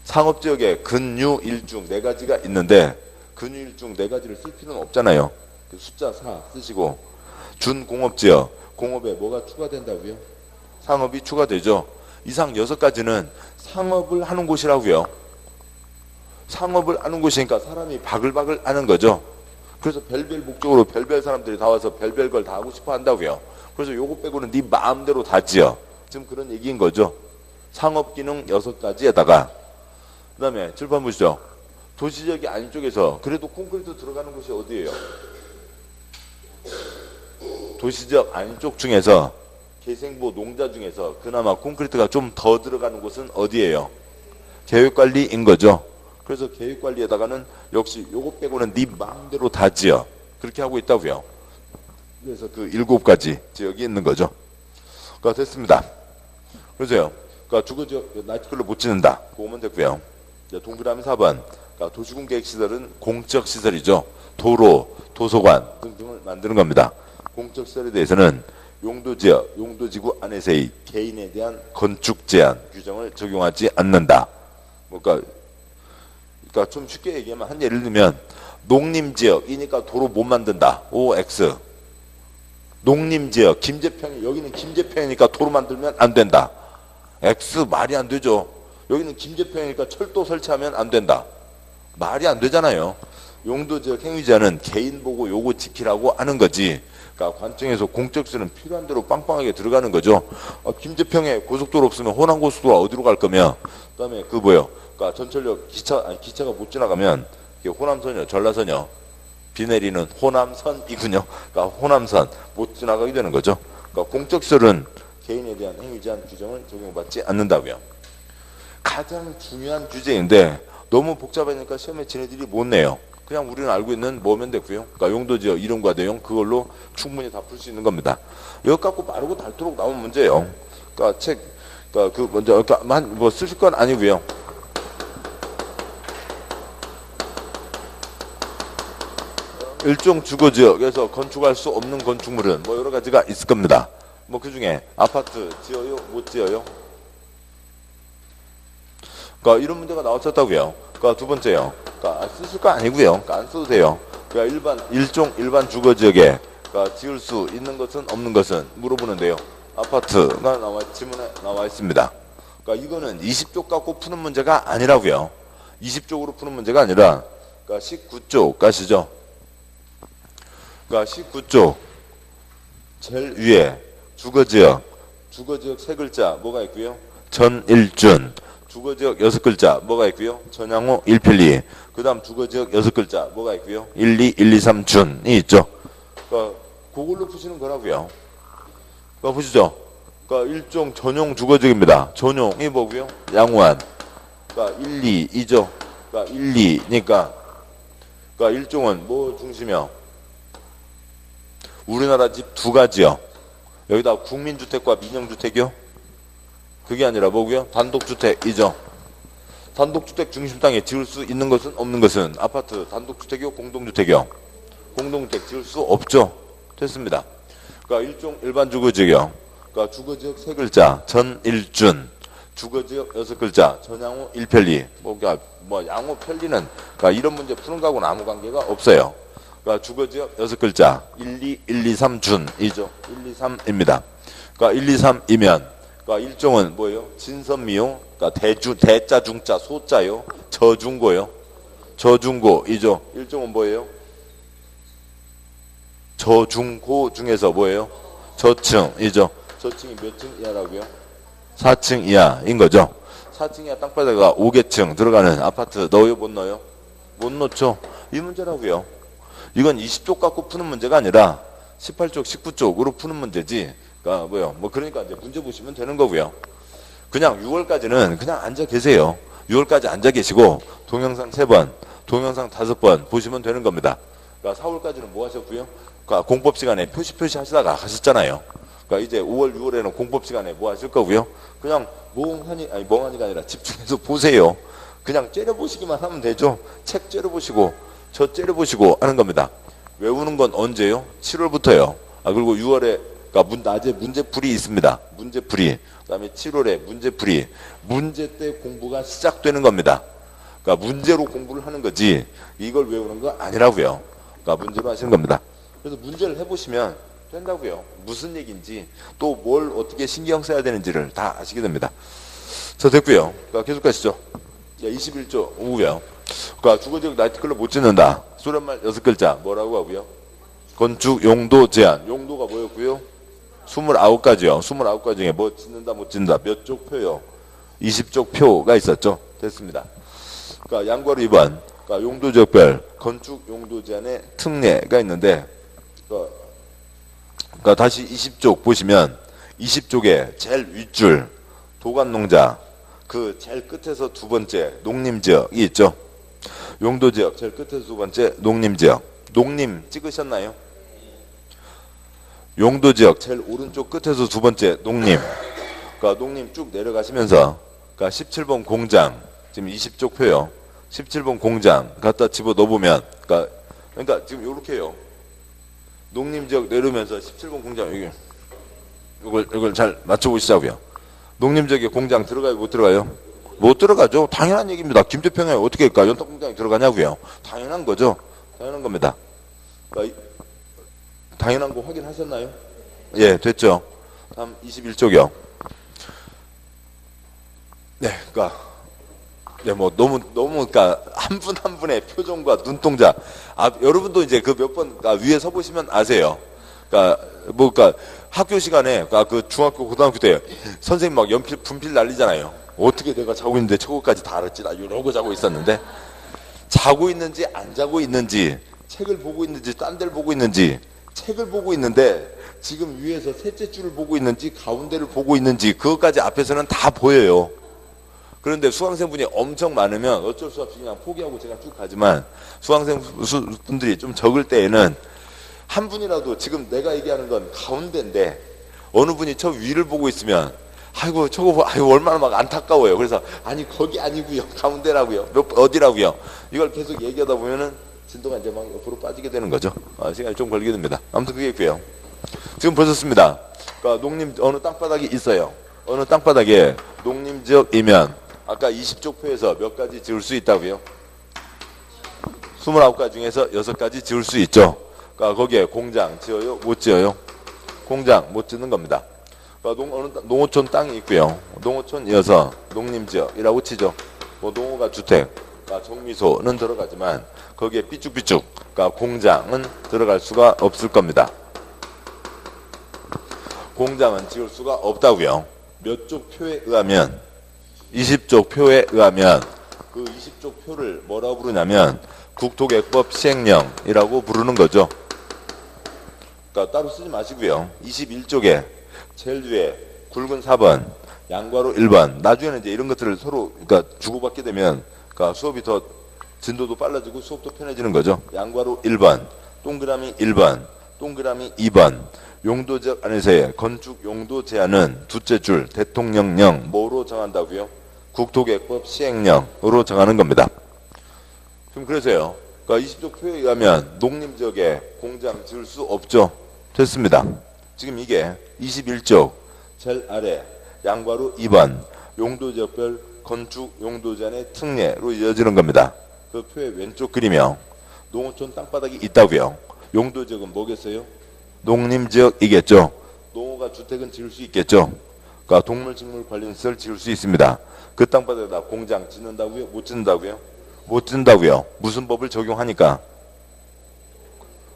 상업지역에 근유 일중 4가지가 있는데 근유 일중 4가지를 쓸 필요는 없잖아요. 그 숫자 4 쓰시고, 준공업지역 공업에 뭐가 추가된다고요? 상업이 추가되죠. 이상 6가지는 상업을 하는 곳이라고요. 상업을 하는 곳이니까 사람이 바글바글 하는 거죠. 그래서 별별 목적으로 별별 사람들이 다 와서 별별 걸 다 하고 싶어 한다고요. 그래서 요거 빼고는 네 마음대로 다 지어. 지금 그런 얘기인 거죠. 상업기능 6가지에다가 그 다음에 7번 보시죠. 도시지역이 아닌 쪽에서 그래도 콘크리트 들어가는 곳이 어디예요? 도시지역 아닌 쪽 중에서 계생보 농자 중에서 그나마 콘크리트가 좀 더 들어가는 곳은 어디예요? 계획관리인 거죠. 그래서 계획관리에다가는 역시 요거 빼고는 네 마음대로 다 지어. 그렇게 하고 있다고요. 그래서 그 7가지 지역이 있는 거죠. 그러니까 됐습니다. 그러세요. 그러니까 주거지역 나이트클럽 못 짓는다. 그거 오면 됐고요. 동그라미 4번. 그러니까 도시공계획시설은 공적시설이죠. 도로, 도서관 등등을 만드는 겁니다. 공적시설에 대해서는 용도지역, 용도지구 안에서의 개인에 대한 건축 제한 규정을 적용하지 않는다. 그러니까 좀 쉽게 얘기하면 한 예를 들면 농림지역이니까 도로 못 만든다. OX. 농림지역, 김제평이 여기는 김제평이니까 도로 만들면 안 된다. X 말이 안 되죠. 여기는 김제평이니까 철도 설치하면 안 된다. 말이 안 되잖아요. 용도지역 행위자는 개인 보고 요거 지키라고 하는 거지. 그러니까 관청에서 공적수는 필요한 대로 빵빵하게 들어가는 거죠. 김제평에 고속도로 없으면 호남고속도로가 어디로 갈 거며, 그다음에 그 뭐요? 그러니까 전철역 기차가 못 지나가면 호남선이요, 전라선이요. 비 내리는 호남선이군요. 그러니까 호남선 못 지나가게 되는 거죠. 그러니까 공적시설은 개인에 대한 행위 제한 규정을 적용받지 않는다고요. 가장 중요한 규제인데 너무 복잡하니까 시험에 지네들이 못 내요. 그냥 우리는 알고 있는 뭐면 됐고요. 그러니까 용도지역 이름과 내용 그걸로 충분히 다 풀 수 있는 겁니다. 이거 갖고 마르고 닳도록 나온 문제예요. 그러니까 그러니까 그 먼저 그러니까 뭐 쓰실 건 아니고요. 일종 주거지역에서 건축할 수 없는 건축물은 뭐 여러 가지가 있을 겁니다. 뭐 그 중에 아파트 지어요, 못 지어요? 그러니까 이런 문제가 나왔었다고요. 그러니까 두 번째요. 그러니까 쓰실 거 아니고요. 그러니까 안 써도 돼요. 그러니까 일반 주거지역에 그러니까 지을 수 있는 것은 없는 것은 물어보는데요. 아파트가 지문에 나와 있습니다. 그러니까 이거는 20쪽 갖고 푸는 문제가 아니라고요. 20쪽으로 푸는 문제가 아니라 그러니까 19쪽 가시죠. 그러니까 19쪽 제일 위에 주거지역 세 글자 뭐가 있고요. 전일준. 주거지역 6글자 뭐가 있고요. 전향호 1필2. 그 다음 주거지역 6글자 뭐가 있고요. 12, 123준이 있죠. 그러니까 그걸로 푸시는 거라고요. 그러니까 보시죠. 그러니까 일종 전용 주거지역입니다. 전용이 뭐고요. 양호한. 그러니까 1, 2이죠. 그러니까 1, 2니까 그러니까 일종은 뭐 중심이요. 우리나라 집 두 가지요. 여기다 국민주택과 민영주택이요. 그게 아니라 뭐고요? 단독주택이죠. 단독주택 중심 땅에 지을 수 있는 것은 없는 것은 아파트 단독주택이요, 공동주택이요. 공동주택 지을 수 없죠. 됐습니다. 그러니까 일종 일반 주거지역이요. 그러니까 주거지역 세 글자 전일준, 주거지역 6글자 전양호 1필2. 뭐 양호 편리는 그러니까 이런 문제 푸는 거하고는 아무 관계가 없어요. 그러니까 주거지역 6글자 1, 2, 1, 2, 3준이죠. 1, 2, 3입니다. 그러니까 1, 2, 3이면 그러니까 일종은 뭐예요? 진선미요. 그러니까 대자 중자 소자요. 저중고요. 저중고이죠. 일종은 뭐예요? 저중고 중에서 뭐예요? 저층이죠. 저층이 몇 층 이하라고요? 4층 이하인 거죠. 4층 이하 땅바닥가 5개층 들어가는 아파트 넣어요? 못 넣어요? 못 넣죠. 이 문제라고요. 이건 20쪽 갖고 푸는 문제가 아니라 18쪽, 19쪽으로 푸는 문제지. 그러니까 뭐요? 뭐 그러니까 이제 문제 보시면 되는 거고요. 그냥 6월까지는 그냥 앉아 계세요. 6월까지 앉아 계시고 동영상 3번, 동영상 5번 보시면 되는 겁니다. 그러니까 4월까지는 뭐 하셨고요? 그러니까 공법 시간에 표시 하시다가 가셨잖아요. 그러니까 이제 5월, 6월에는 공법 시간에 뭐 하실 거고요? 그냥 멍하니가 아니라 집중해서 보세요. 그냥 째려보시기만 하면 되죠. 책 째려보시고 저 째려보시고 하는 겁니다. 외우는 건 언제요? 7월부터요. 그리고 6월에 그러니까 낮에 문제풀이 있습니다. 문제풀이. 그다음에 7월에 문제풀이. 문제 때 공부가 시작되는 겁니다. 그러니까 문제로 공부를 하는 거지 이걸 외우는 거 아니라고요. 그러니까 문제로 하시는 겁니다. 그래서 문제를 해보시면 된다고요. 무슨 얘기인지 또 뭘 어떻게 신경 써야 되는지를 다 아시게 됩니다. 자, 됐고요. 그러니까 계속 가시죠. 21조 오고요. 그러니까 주거지역 나이트클럽 못 짓는다. 수련말 6글자 뭐라고 하고요? 건축 용도 제한. 용도가 뭐였고요? 29가지요. 29가지 중에 뭐 짓는다 못 짓는다 몇 쪽 표요? 20쪽 표가 있었죠. 됐습니다. 그러니까 양괄호 2번. 그러니까 용도지역별 건축 용도 제한의 특례가 있는데 그러니까 다시 20쪽 보시면 20쪽에 제일 윗줄 도관농자 그 제일 끝에서 두 번째 농림지역이 있죠. 용도지역 제일 끝에서 두 번째 농림지역. 농림 찍으셨나요? 용도지역 제일 오른쪽 끝에서 두 번째 농림. 그러니까 농림 쭉 내려가시면서 그러니까 17번 공장 지금 20쪽 표요. 17번 공장 갖다 집어 넣어보면 그러니까 지금 요렇게요. 농림지역 내려오면서 17번 공장 여기 이걸 잘 맞춰보시자고요. 농림지역에 공장 들어가요? 못 들어가요? 못 들어가죠. 당연한 얘기입니다. 김태평에 어떻게 할까? 연탄공장이 들어가냐고요. 당연한 거죠. 당연한 겁니다. 그러니까 당연한 거 확인하셨나요? 예, 됐죠. 다음 21쪽이요. 네, 그러니까 뭐 너무 그러니까 한 분 한 분의 표정과 눈동자. 여러분도 이제 그 몇 번 위에 서 보시면 아세요. 그러니까 학교 시간에 그 중학교 고등학교 때 선생님 막 연필 분필 날리잖아요. 어떻게 내가 자고 있는데 저거까지 다 알았지? 나 이러고 자고 있었는데 자고 있는지 안 자고 있는지 책을 보고 있는지 딴 데를 보고 있는지 책을 보고 있는데 지금 위에서 셋째 줄을 보고 있는지 가운데를 보고 있는지 그것까지 앞에서는 다 보여요. 그런데 수강생분이 엄청 많으면 어쩔 수 없이 그냥 포기하고 제가 쭉 가지만 수강생분들이 좀 적을 때에는 한 분이라도 지금 내가 얘기하는 건 가운데인데 어느 분이 저 위를 보고 있으면 아이고 저거 아이고 얼마나 막 안타까워요. 그래서 아니 거기 아니고요. 가운데라고요. 어디라고요. 이걸 계속 얘기하다 보면은 진도가 이제 막 옆으로 빠지게 되는 거죠. 시간이 좀 걸리게 됩니다. 아무튼 그게 있고요. 지금 보셨습니다. 그러니까 농림 어느 땅바닥이 있어요. 어느 땅바닥에 농림지역이면 아까 20쪽 표에서 몇 가지 지을 수 있다고요? 29가지 중에서 6가지 지을 수 있죠. 그러니까 거기에 공장 지어요? 못 지어요? 공장 못 짓는 겁니다. 그러니까 농어촌 땅이 있고요. 농어촌 이어서 농림지역이라고 치죠. 뭐 농어가 주택, 그러니까 정미소는 들어가지만 거기에 삐쭉삐쭉, 그러니까 공장은 들어갈 수가 없을 겁니다. 공장은 지을 수가 없다고요. 몇 쪽 표에 의하면 20쪽 표에 의하면 그 20쪽 표를 뭐라고 부르냐면 국토개혁법 시행령이라고 부르는 거죠. 그러니까 따로 쓰지 마시고요. 21쪽에 제일 뒤에 굵은 4번, 양괄호 1번. 나중에는 이제 이런 것들을 서로 그러니까 주고받게 되면 그러니까 수업이 더 진도도 빨라지고 수업도 편해지는 거죠. 양괄호 1번, 동그라미 1번, 동그라미 2번. 용도지역 안에서의 건축 용도 제한은 둘째 줄 대통령령 뭐로 정한다고요? 국토개혁법 시행령으로 정하는 겁니다. 그럼 그래서요. 그러니까 20쪽 표에 의하면 농림지역에 공장 지을 수 없죠. 됐습니다. 지금 이게 21쪽 제일 아래 양괄호 2번 용도지역별 건축 용도 제한의 특례로 이어지는 겁니다. 그 표의 왼쪽 그림이요. 농어촌 땅바닥이 있다고요. 용도지역은 뭐겠어요? 농림지역이겠죠. 농어가 주택은 지을 수 있겠죠. 그러니까 동물식물 관련시설 지을 수 있습니다. 그 땅바닥에다 공장 짓는다고요? 못 짓는다고요? 못 짓는다고요. 무슨 법을 적용하니까?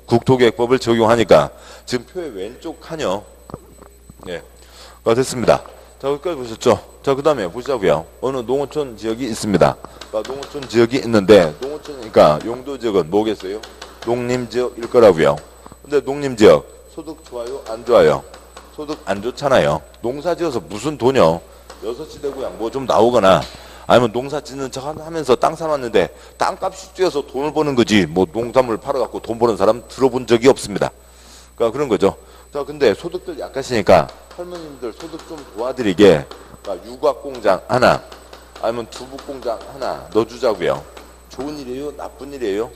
국토개혁법을 적용하니까. 지금 표의 왼쪽 칸이요. 예. 됐습니다. 자, 여기까지 보셨죠? 자, 그 다음에 보시자고요. 어느 농어촌 지역이 있습니다. 그러니까 농어촌 지역이 있는데 농어촌이니까 용도지역은 뭐겠어요? 농림지역일 거라고요. 근데 농림지역 소득 좋아요? 안 좋아요? 소득 안 좋잖아요. 농사 지어서 무슨 돈이요? 6시 대구양 뭐 좀 나오거나 아니면 농사 짓는 척 하면서 땅 사놨는데 땅값이 뛰어서 돈을 버는 거지 뭐 농산물 팔아갖고 돈 버는 사람 들어본 적이 없습니다. 그러니까 그런 거죠. 자, 근데 소득들 약하시니까 할머님들 소득 좀 도와드리게 그러니까 육아공장 하나 아니면 두부공장 하나 넣어주자고요. 좋은 일이에요? 나쁜 일이에요?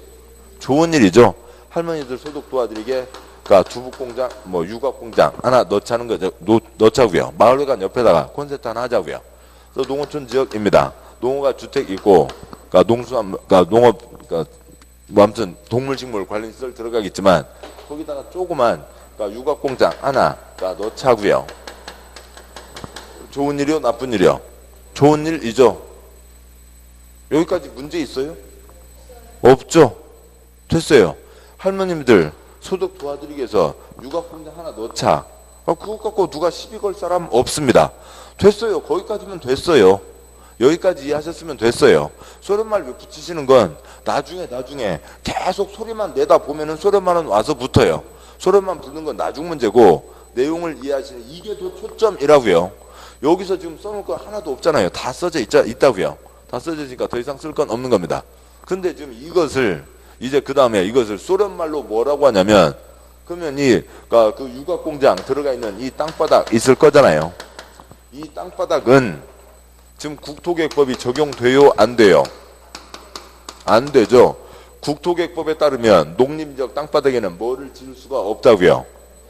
좋은 일이죠. 할머니들 소득 도와드리게 그러니까 두부공장, 뭐 육아공장 하나 넣자는 거죠. 넣자고요. 마을회관 옆에다가 콘센트 하나 하자고요. 그래서 농어촌 지역입니다. 농어가 주택 있고, 그러니까 그러니까 농업, 그러니까 뭐 아무튼 동물식물 관련 시설 들어가겠지만 거기다가 조그만 그러니까 육아공장 하나 그러니까 넣자고요. 좋은 일이요, 나쁜 일이요? 좋은 일이죠. 여기까지 문제 있어요? 없죠. 됐어요. 할머님들 소득 도와드리기 위해서 육아공장 하나 넣자. 그거 갖고 누가 시비 걸 사람 없습니다. 됐어요. 거기까지면 됐어요. 여기까지 이해하셨으면 됐어요. 소련말 왜 붙이시는 건 나중에 계속 소리만 내다 보면은 소련말은 와서 붙어요. 소련만 붙는 건 나중 문제고 내용을 이해하시는 이게 더 초점이라고요. 여기서 지금 써놓을 거 하나도 없잖아요. 다 써져 있다고요. 다 써져 있으니까 더 이상 쓸 건 없는 겁니다. 근데 지금 이것을 이제 그 다음에 이것을 소련말로 뭐라고 하냐면 그러면 그러니까 그 육아공장 들어가 있는 이 땅바닥 있을 거잖아요. 이 땅바닥은 지금 국토개혁법이 적용돼요? 안 돼요? 안 되죠. 국토개혁법에 따르면 농림지역 땅바닥에는 뭐를 지을 수가 없다고요?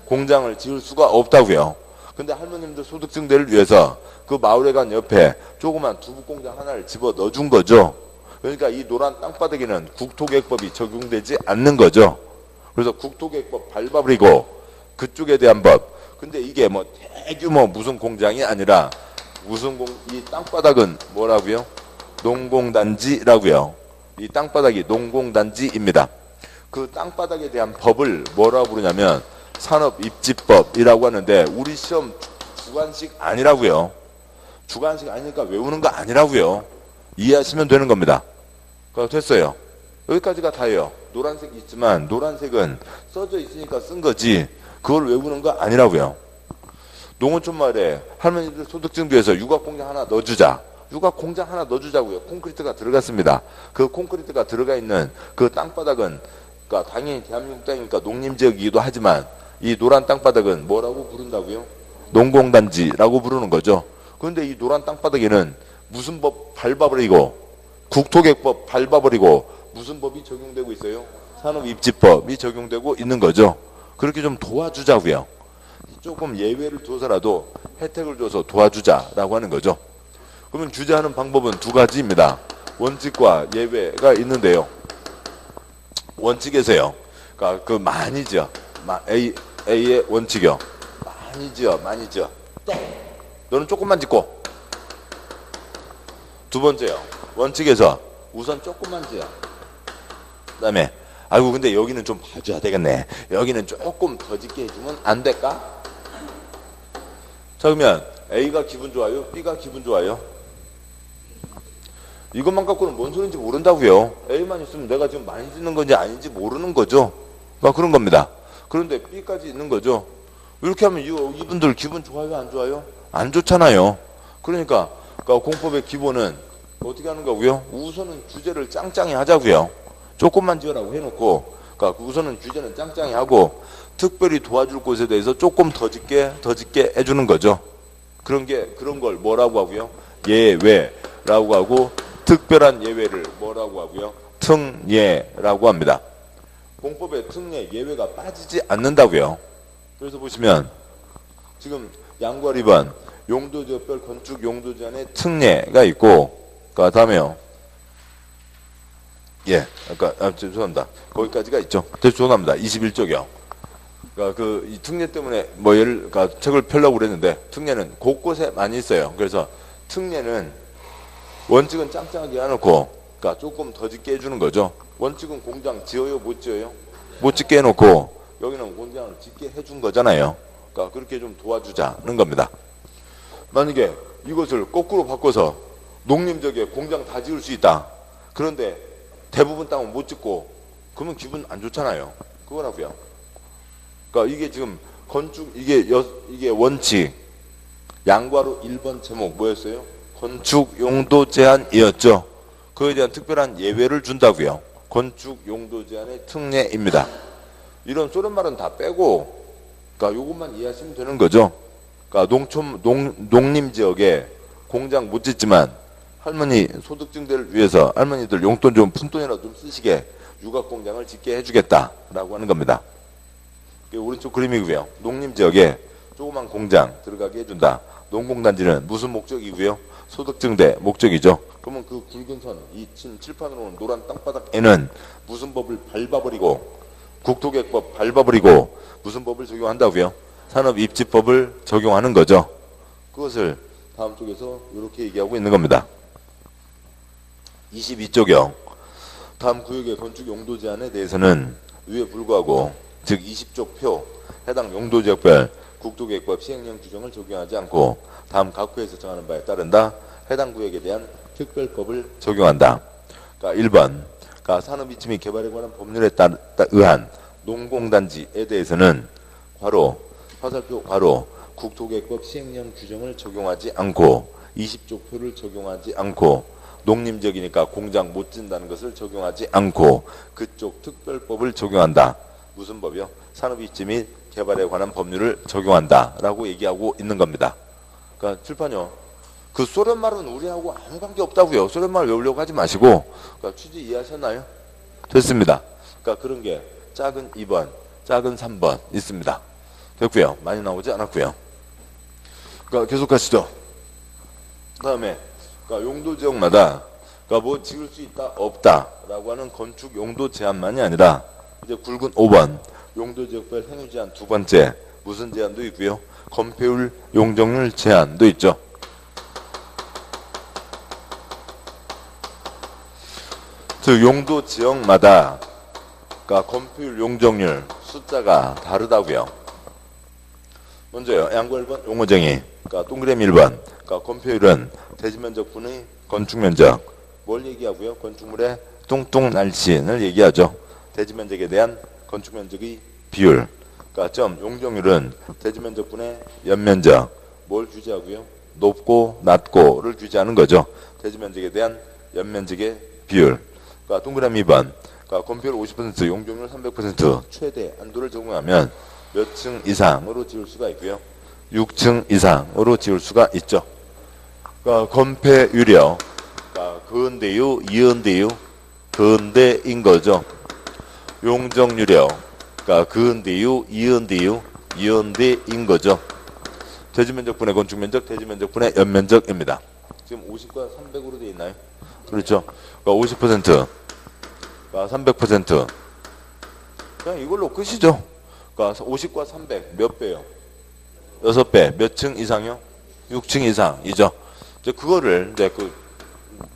공장을 지을 수가 없다고요. 근데 할머님들 소득 증대를 위해서 그 마을회관 옆에 조그만 두부공장 하나를 집어 넣어준 거죠. 그러니까 이 노란 땅바닥에는 국토개혁법이 적용되지 않는 거죠. 그래서 국토개혁법 밟아버리고 그쪽에 대한 법. 근데 이게 뭐 대규모 무슨 공장이 아니라 이 땅바닥은 뭐라고요? 농공단지라고요. 이 땅바닥이 농공단지입니다. 그 땅바닥에 대한 법을 뭐라고 부르냐면 산업입지법이라고 하는데 우리 시험 주관식 아니라고요. 주관식 아니니까 외우는 거 아니라고요. 이해하시면 되는 겁니다. 됐어요. 여기까지가 다예요. 노란색이 있지만 노란색은 써져 있으니까 쓴 거지 그걸 외우는 거 아니라고요. 농어촌 마을에 할머니들 소득증대에서 육아공장 하나 넣어주자. 육아공장 하나 넣어주자고요. 콘크리트가 들어갔습니다. 그 콘크리트가 들어가 있는 그 땅바닥은 그러니까 당연히 대한민국 땅이니까 농림지역이기도 하지만 이 노란 땅바닥은 뭐라고 부른다고요? 농공단지라고 부르는 거죠. 그런데 이 노란 땅바닥에는 무슨 법 밟아버리고 국토개혁법 밟아버리고 무슨 법이 적용되고 있어요? 산업입지법이 적용되고 있는 거죠. 그렇게 좀 도와주자고요. 조금 예외를 둬서라도 혜택을 줘서 도와주자라고 하는 거죠. 그러면 규제하는 방법은 두 가지입니다. 원칙과 예외가 있는데요. 원칙에서요. 그러니까 그 많이 지어. A의 원칙이요. 많이 지어. 너는 조금만 짓고. 두 번째요. 원칙에서 우선 조금만 지어. 그 다음에 아이고 근데 여기는 좀 봐줘야 되겠네. 여기는 조금 더 짓게 해주면 안 될까? 자 그러면 A가 기분 좋아요? B가 기분 좋아요? 이것만 갖고는 뭔 소리인지 모른다고요. A만 있으면 내가 지금 많이 짓는 건지 아닌지 모르는 거죠. 그러니까 그런 겁니다. 그런데 B까지 있는 거죠. 이렇게 하면 이분들 기분 좋아요? 안 좋아요? 안 좋잖아요. 그러니까 공법의 기본은 어떻게 하는 거고요? 우선은 주제를 짱짱이 하자고요. 조금만 지으라고 해놓고, 그러니까 우선은 주제는 짱짱이 하고 특별히 도와줄 곳에 대해서 조금 더 짓게 해주는 거죠. 그런 걸 뭐라고 하고요? 예외라고 하고 특별한 예외를 뭐라고 하고요? 특예라고 합니다. 공법에 특례 예외가 빠지지 않는다고요. 그래서 보시면 지금 양과 2번 용도지역별 건축 용도제한의 특례가 있고, 그 다음에요. 죄송합니다. 거기까지가 있죠. 죄송합니다. 21쪽이요. 그러니까 이 특례 때문에 책을 펴려고 그랬는데 특례는 곳곳에 많이 있어요. 그래서 특례는 원칙은 짱짱하게 해놓고, 그러니까 조금 더 짓게 해주는 거죠. 원칙은 공장 지어요, 못 지어요? 못 짓게 해놓고 여기는 공장을 짓게 해준 거잖아요. 그러니까 그렇게 좀 도와주자는 겁니다. 만약에 이것을 거꾸로 바꿔서 농림지역에 공장 다 지을 수 있다. 그런데 대부분 땅은 못 짓고 그러면 기분 안 좋잖아요. 그거라고요. 그러니까 이게 지금 이게 원칙 양과로 1번 제목 뭐였어요? 건축 용도 제한이었죠. 그에 대한 특별한 예외를 준다고요. 건축 용도 제한의 특례입니다. 이런 쏘는 말은 다 빼고, 그러니까 요것만 이해하시면 되는 거죠. 그러니까 농림 지역에 공장 못 짓지만 할머니 소득 증대를 위해서 할머니들 용돈 좀 푼돈이라도 좀 쓰시게 육아 공장을 짓게 해주겠다라고 하는 겁니다. 오른쪽 그림이고요. 농림 지역에 조그만 공장 들어가게 해준다. 농공단지는 무슨 목적이고요? 소득 증대 목적이죠. 그러면 그 굵은 선, 이 칠판으로 오는 노란 땅바닥에는 무슨 법을 밟아버리고, 국토계획법 밟아버리고 무슨 법을 적용한다고요? 산업입지법을 적용하는 거죠. 그것을 다음 쪽에서 이렇게 얘기하고 있는 겁니다. 22쪽이요. 다음 구역의 건축 용도 제한에 대해서는 위에 불구하고, 즉 20쪽 표 해당 용도지역별 국토계획법 시행령 규정을 적용하지 않고 다음 각 구에서 정하는 바에 따른다. 해당 구역에 대한 특별법을 적용한다. 그러니까 1번 그러니까 산업이치 및 개발에 관한 법률에 의한 농공단지에 대해서는 화살표 괄호 국토계획법 시행령 규정을 적용하지 않고 20쪽 표를 적용하지 않고 농림지역이니까 공장 못 짓는다는 것을 적용하지 않고 그쪽 특별법을 적용한다. 무슨 법이요? 산업이치 및 개발에 관한 법률을 적용한다라고 얘기하고 있는 겁니다. 그러니까 칠판이요. 그 소련말은 우리하고 아무 관계 없다고요. 소련말 외우려고 하지 마시고, 그러니까 취지 이해하셨나요? 됐습니다. 그러니까 그런 게 작은 2번, 작은 3번 있습니다. 됐고요. 많이 나오지 않았고요. 그러니까 계속 가시죠. 그다음에 그러니까 용도 지역마다 그러니까 뭐 지을 수 있다 없다라고 하는 건축 용도 제한만이 아니라 이제 굵은 5번 용도 지역별 행위 제한 두 번째 무슨 제한도 있고요. 건폐율 용적률 제한도 있죠. 즉 용도 지역마다 그러니까 건폐율 용적률 숫자가 다르다고요. 먼저요. 양구 1번 용어정의. 그러니까 동그라미 1번. 그러니까 건폐율은 대지면적분의 건축면적. 뭘 얘기하고요? 건축물의 뚱뚱 날씬을 얘기하죠. 대지면적에 대한 건축면적의 비율. 그러니까 점 용적률은 대지면적분의 연면적. 뭘 규제하고요? 높고 낮고를 규제하는 거죠. 대지면적에 대한 연면적의 비율. 그러니까 동그라미 2번. 그러니까 건폐율 50%, 용적률 300% 최대 한도를 적용하면 몇 층 이상으로 지을 수가 있고요. 6층 이상으로 지을 수가 있죠. 그러니까 건폐율이요. 그러니까 근대유, 이은대유, 근대인 거죠. 용적률이요. 그러니까 근대유, 이은대유, 이은대인 거죠. 대지면적분의 건축면적, 대지면적분의 연면적입니다. 지금 50과 300으로 되어 있나요? 그렇죠. 그러니까 50%, 300%, 그냥 이걸로 끝이죠. 그러니까 50과 300 몇 배요? 6배. 몇 층 이상이요? 6층 이상이죠. 이제 그거를 이제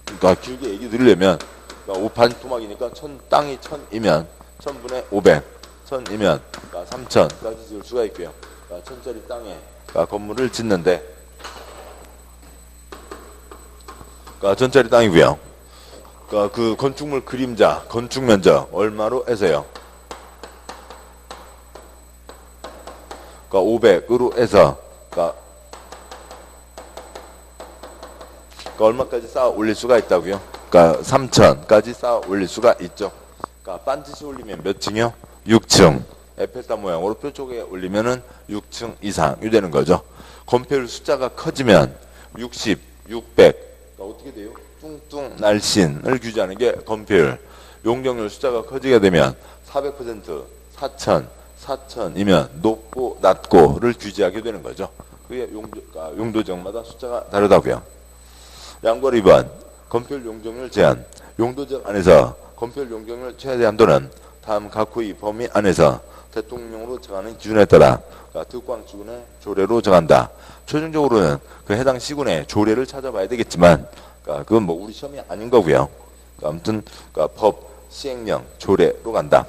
그러니까 길게 얘기 드리려면 그러니까 반토막이니까 땅이 1000이면 1000분의 500, 1000이면 그러니까 3000까지 지을 수가 있고요. 그러니까 1000짜리 땅에 그러니까 건물을 짓는데 그러니까 1000짜리 땅이고요. 그러니까 그 건축물 그림자, 건축 면적 얼마로 해서요? 그러니까 500으로 해서 그러니까 얼마까지 쌓아 올릴 수가 있다고요? 그러니까 3000까지 쌓아 올릴 수가 있죠. 그러니까 반드시 올리면 몇 층이요? 6층. 에펠탑 모양으로 표 쪽에 올리면은 6층 이상이 되는 거죠. 건폐율 숫자가 커지면 60, 600. 그러니까 어떻게 돼요? 뚱뚱 날씬을 규제하는 게 건폐율. 용적률 숫자가 커지게 되면 400%, 4000, 4000이면 높고 낮고를 규제하게 되는 거죠. 그게 용도 지역마다 숫자가 다르다고요. 양벌 2번 건폐율 용적률 제한. 용도 지역 안에서 건폐율 용적률 최대 한도는 다음 각호의 범위 안에서 대통령으로 정하는 기준에 따라 특광시군의 조례로 정한다. 최종적으로는 그 해당 시군의 조례를 찾아봐야 되겠지만 그건 뭐 우리 시험이 아닌 거고요. 아무튼 법, 시행령, 조례로 간다.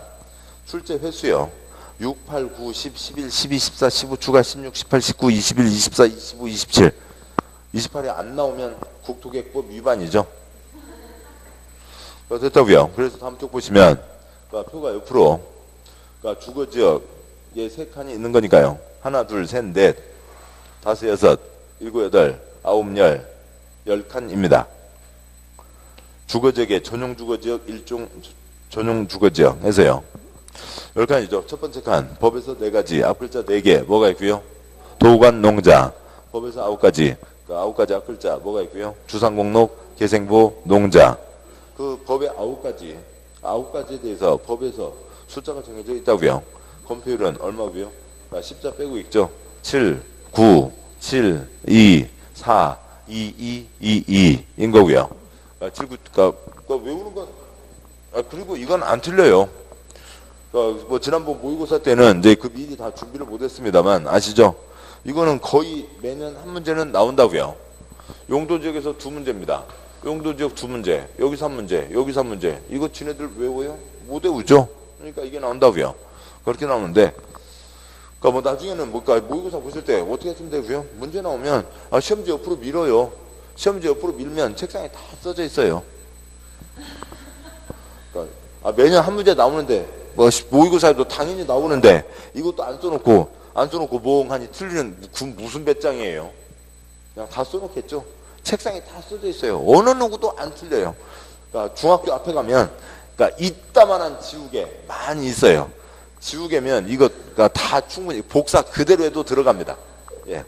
출제 횟수요. 6, 8, 9, 10, 11, 12, 14, 15, 추가 16, 18, 19, 21, 24, 25, 27. 28이 안 나오면 국토개혁법 위반이죠. 됐다고요. 그래서 다음 쪽 보시면 표가 옆으로 주거지역에 3칸이 있는 거니까요. 하나, 둘, 셋, 넷, 다섯, 여섯, 일곱, 여덟, 아홉, 열, 10칸입니다. 주거지역의 전용주거지역, 일종 전용주거지역 해서요. 10칸이죠. 첫 번째 칸, 법에서 4가지, 앞글자 4개, 뭐가 있고요? 도관, 농자, 법에서 9가지, 그 9가지 앞글자 뭐가 있고요? 주상목록, 계생보, 농자. 그 법의 9가지에 대해서 법에서 숫자가 정해져 있다고요. 건폐율은 얼마고요? 10자 빼고 있죠. 7, 9, 7, 2, 4, 2, 2, 2, 2인 거고요. 7, 9, 외우는 건, 그리고 이건 안 틀려요. 뭐 지난번 모의고사 때는 이제 그 미리 다 준비를 못했습니다만 아시죠? 이거는 거의 매년 한 문제는 나온다고요. 용도지역에서 2문제입니다. 용도지역 2문제, 여기서 1문제, 여기서 1문제. 이거 지네들 외워요? 못 외우죠? 그러니까 이게 나온다고요. 그렇게 나오는데, 뭐 나중에는 모의고사 보실 때 어떻게 했으면 되고요? 문제 나오면 시험지 옆으로 밀어요. 시험지 옆으로 밀면 책상에 다 써져 있어요. 매년 한 문제 나오는데 모의고사에도 당연히 나오는데 이것도 안 써놓고 멍하니 틀리는 무슨 배짱이에요. 그냥 다 써놓겠죠. 책상에 다 써져 있어요. 어느 누구도 안 틀려요. 중학교 앞에 가면 이따만한 지우개 많이 있어요. 지우개면 이거 다 충분히 복사 그대로 해도 들어갑니다. 예.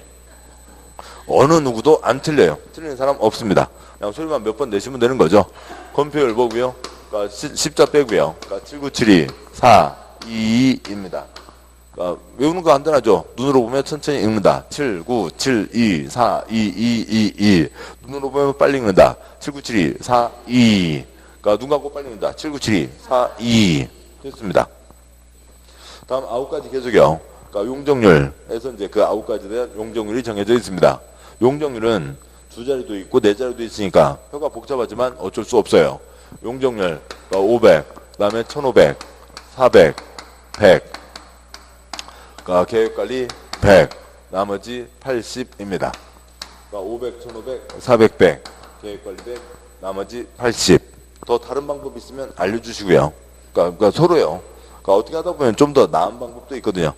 어느 누구도 안 틀려요. 틀리는 사람 없습니다. 그냥 소리만 몇 번 내시면 되는 거죠. 건폐율 뭐고요? 10자 빼고요. 7, 9, 7, 2, 4, 2, 2입니다. 외우는 거 간단하죠. 눈으로 보면 천천히 읽는다. 7, 9, 7, 2, 4, 2, 2, 2, 2. 눈으로 보면 빨리 읽는다. 7, 9, 7, 2, 4, 2. 눈 감고 빨리 읽는다. 7, 9, 7, 2, 4, 2. 됐습니다. 다음 9가지 계속이요. 용적률에서 이제 그 9가지에 대한 용적률이 정해져 있습니다. 용적률은 2자리도 있고 4자리도 있으니까 표가 복잡하지만 어쩔 수 없어요. 용적률 500, 그 다음에 1500, 400, 100. 계획관리 100, 나머지 80입니다. 500, 1500, 400, 100, 계획관리 100, 나머지 80. 더 다른 방법이 있으면 알려주시고요. 그러니까 서로요. 어떻게 하다 보면 좀 더 나은 방법도 있거든요.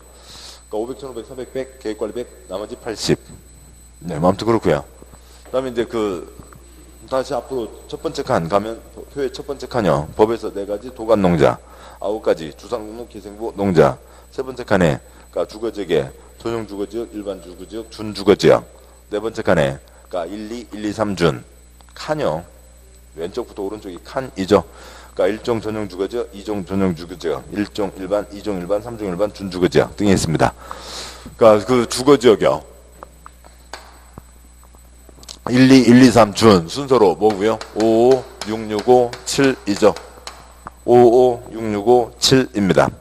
500, 1500, 400, 100, 계획관리 100, 나머지 80. 네, 아무튼 그렇고요. 그 다음에 이제 다시 앞으로 첫 번째 칸 가면 표의 첫 번째 칸이요. 법에서 4가지 도관 농자, 9가지 주상목록 계생부 농자. 세 번째 칸에 주거지역에 전용주거지역, 일반주거지역, 준주거지역. 네 번째 칸에 1, 2, 1, 2, 3준 칸이요. 왼쪽부터 오른쪽이 칸이죠. 1종 전용주거지역, 2종 전용주거지역, 1종 일반, 2종 일반, 3종 일반, 준주거지역 등이 있습니다. 그 주거지역이요. 1, 2, 1, 2, 3 준 순서로 뭐고요? 5, 5, 6, 6, 5, 7이죠. 5, 5, 6, 6, 5, 7입니다.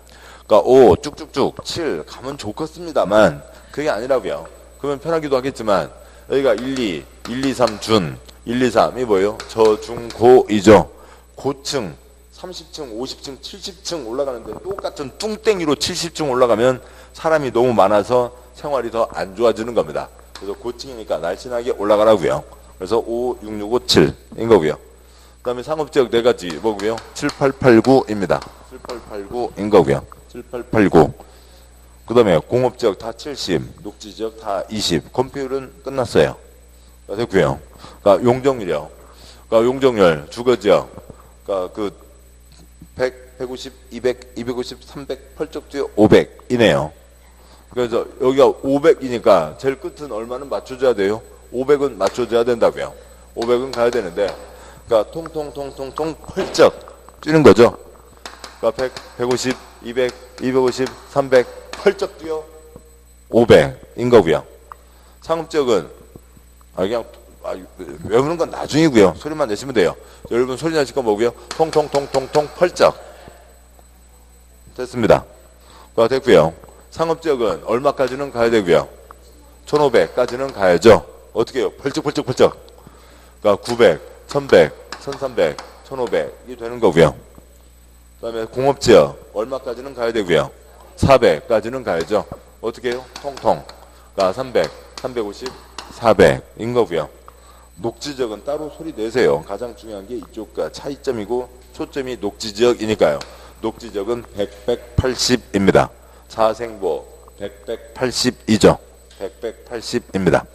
그러니까 5 쭉쭉쭉 7 가면 좋겠습니다만 그게 아니라고요. 그러면 편하기도 하겠지만 여기가 1, 2, 3 준, 1, 2, 3이 뭐예요? 저중고이죠. 고층 30층, 50층, 70층 올라가는데 똑같은 뚱땡이로 70층 올라가면 사람이 너무 많아서 생활이 더 안 좋아지는 겁니다. 그래서 고층이니까 날씬하게 올라가라고요. 그래서 5, 6, 6, 5, 7인 거고요. 그 다음에 상업지역 4가지 뭐고요? 7, 8, 8, 9입니다. 7, 8, 8, 9인 거고요. 7, 8, 8, 9. 그 다음에 공업지역 다 70, 녹지지역 다 20. 건폐율은 끝났어요. 됐고요. 그러니까 용적률이요. 그러니까 용적률 주거지역. 그러니까 그 100, 150, 200, 250, 300, 펄쩍 뛰어 500이네요. 그래서 여기가 500이니까 제일 끝은 얼마는 맞춰줘야 돼요? 500은 맞춰줘야 된다고요. 500은 가야 되는데, 그러니까 통통 펄쩍 뛰는 거죠. 그러니까 100, 150, 200, 250, 300 펄쩍 뛰어 500인 거고요. 상업지역은 그냥 외우는 건 나중이고요. 소리만 내시면 돼요. 여러분 소리 내실 건 뭐고요? 통통 펄쩍 됐습니다. 됐고요. 상업지역은 얼마까지는 가야 되고요? 1500까지는 가야죠. 어떻게 해요? 펄쩍. 그러니까 900, 1100, 1300, 1500이 되는 거고요. 그 다음에 공업지역 얼마까지는 가야 되고요? 400까지는 가야죠. 어떻게 해요? 통통. 그러니까 300, 350, 400인 거고요. 녹지지역은 따로 소리 내세요. 가장 중요한 게 이쪽과 차이점이고 초점이 녹지지역이니까요. 녹지지역은 100, 180입니다. 사생보 100, 180이죠. 100, 180입니다.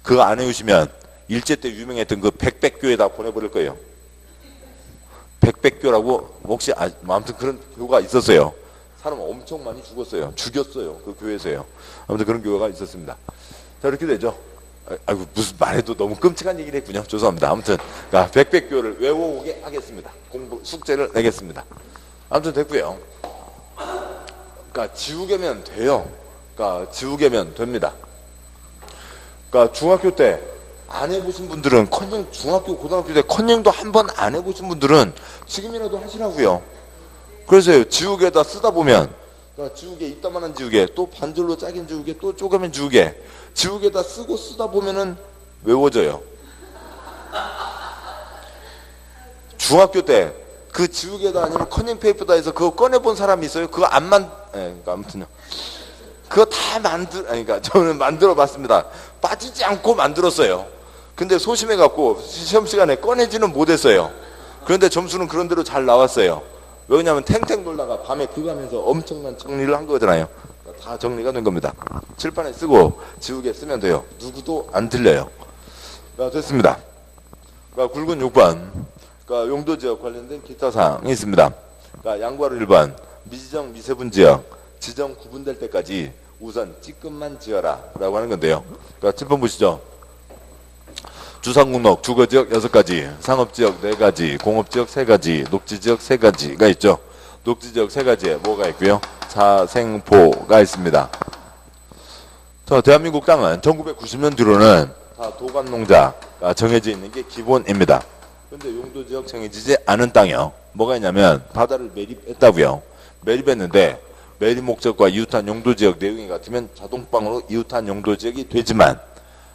그거 안 해오시면 일제 때 유명했던 그 백백교에다 보내버릴 거예요. 백백교라고 혹시 아무튼 그런 교가 있었어요. 사람 엄청 많이 죽었어요. 죽였어요. 그 교회에서요. 아무튼 그런 교회가 있었습니다. 자, 이렇게 되죠. 아이고, 무슨 말해도 너무 끔찍한 얘기를 했군요. 죄송합니다. 아무튼, 그러니까 백백교를 외워오게 하겠습니다. 숙제를 내겠습니다. 아무튼 됐고요. 그러니까 지우개면 돼요. 그러니까 지우개면 됩니다. 그러니까 중학교 때 안 해보신 분들은 컨닝, 중학교, 고등학교 때 컨닝도 한 번 안 해보신 분들은 지금이라도 하시라고요. 그래서 지우개에다 쓰다 보면, 그러니까 지우개, 이따만한 지우개, 또 반절로 작은 지우개, 또 쪼개면 지우개, 지우개에다 쓰다 보면은 외워져요. 중학교 때 그 지우개다 아니면 커닝 페이퍼다 해서 그거 꺼내본 사람이 있어요? 그거 그러니까 아무튼요. 그거 다 그러니까 저는 만들어 봤습니다. 빠지지 않고 만들었어요. 근데 소심해갖고 시험 시간에 꺼내지는 못했어요. 그런데 점수는 그런 대로 잘 나왔어요. 왜냐면 탱탱 놀다가 밤에 그거 하면서 엄청난 정리를 한 거잖아요. 다 정리가 된 겁니다. 칠판에 쓰고 지우개 쓰면 돼요. 누구도 안 틀려요. 됐습니다. 굵은 6번. 용도지역 관련된 기타 사항이 있습니다. 양괄호 1번. 미지정 미세분지역 지정 구분될 때까지 우선 찌끔만 지어라 라고 하는 건데요. 7번 보시죠. 주상공록 주거지역 6가지, 상업지역 4가지, 공업지역 3가지, 녹지지역 3가지가 있죠. 녹지지역 3가지에 뭐가 있고요? 사생포가 있습니다. 자, 대한민국 땅은 1990년 뒤로는 다 도관농자가 정해져 있는 게 기본입니다. 그런데 용도지역 정해지지 않은 땅이요. 뭐가 있냐면 바다를 매립했다고요. 매립했는데 매립 목적과 이웃한 용도지역 내용이 같으면 자동방으로 이웃한 용도지역이 되지만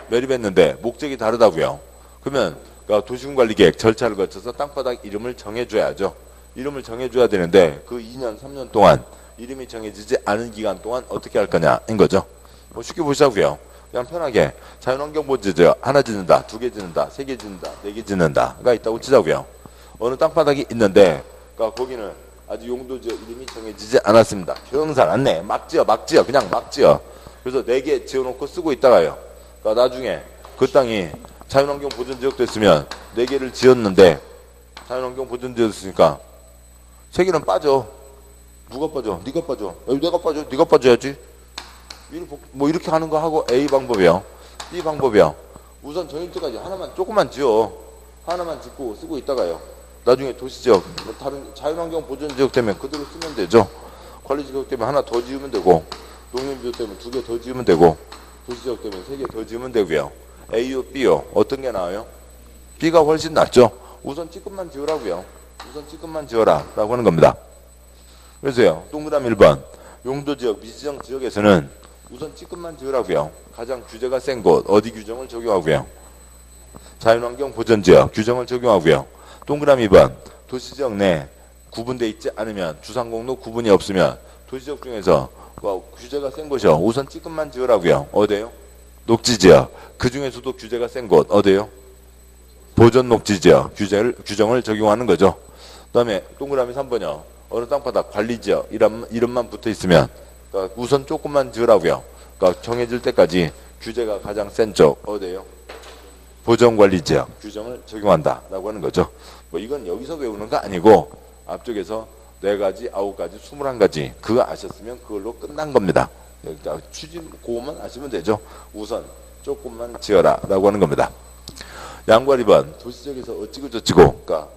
매립했는데 목적이 다르다고요. 그러면 도시군관리계획 절차를 거쳐서 땅바닥 이름을 정해줘야죠. 이름을 정해줘야 되는데 그 2년, 3년 동안 이름이 정해지지 않은 기간 동안 어떻게 할 거냐인 거죠. 쉽게 보시자고요. 그냥 편하게 자연환경보호지역 하나 짓는다, 2개 짓는다, 3개 짓는다, 4개 짓는다가 있다고 치자고요. 어느 땅바닥이 있는데 거기는 아직 용도지역 이름이 정해지지 않았습니다. 경산 안내 막 지어 그냥 막 지어. 그래서 4개 지어놓고 쓰고 있다가요. 나중에 그 땅이 자연환경 보존지역 됐으면 4개를 지었는데 자연환경 보존지역이었으니까 3개는 빠져. 누가 빠져? 네가 빠져. 내가 빠져. 네가 빠져야지. 뭐 이렇게 하는 거 하고 A 방법이요. B 방법이요. 우선 정해질 때까지 하나만 조금만 지어. 하나만 짓고 쓰고 있다가요. 나중에 도시지역, 다른 자연환경 보존지역 되면 그대로 쓰면 되죠. 관리지역 되면 하나 더 지으면 되고, 농림지역 되면 2개 더 지으면 되고, 도시지역 되면 3개 더 지으면 되고요. A요, B요. 어떤 게 나와요? B가 훨씬 낫죠. 우선 찌끔만 지으라고요. 우선 찌끔만 지어라 라고 하는 겁니다. 그래서요. 동그라미 1번. 용도지역, 미지정 지역에서는 우선 찌끔만 지으라고요. 가장 규제가 센 곳, 어디 규정을 적용하고요. 자연환경 보전지역 규정을 적용하고요. 동그라미 2번, 도시지역 내 구분돼 있지 않으면, 주상공로 구분이 없으면 도시지역 중에서 규제가 센 곳이요. 우선 찌끔만 지으라고요. 어디요? 녹지지역. 그 중에서도 규제가 센 곳, 어디요? 보전 녹지지역 규정을 적용하는 거죠. 그 다음에 동그라미 3번이요. 어느 땅바닥 관리지역 이름만 붙어 있으면 그러니까 우선 조금만 지으라고요. 그러니까 정해질 때까지 규제가 가장 센 쪽 어디예요? 보전관리지역 규정을 적용한다라고 하는 거죠. 뭐 이건 여기서 외우는 거 아니고 앞쪽에서 4가지, 9가지, 21가지 그거 아셨으면 그걸로 끝난 겁니다. 그러니까 추진 그것만 아시면 되죠. 우선 조금만 지어라 라고 하는 겁니다. 양과 2번 도시지역에서 어찌고 저찌고 그러니까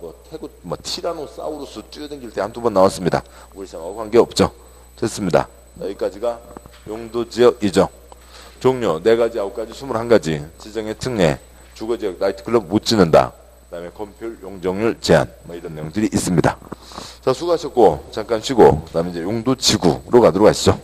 티라노사우루스 뛰어다닐 때 한두 번 나왔습니다. 우리 시험하고 관계없죠. 됐습니다. 여기까지가 용도지역이죠. 종류 4가지, 9가지, 21가지 지정의 특례 주거지역 나이트클럽 못 짓는다. 그 다음에 건폐율, 용적률 제한 이런 내용들이 있습니다. 자, 수고하셨고 잠깐 쉬고 그 다음에 이제 용도지구로 가도록 하시죠.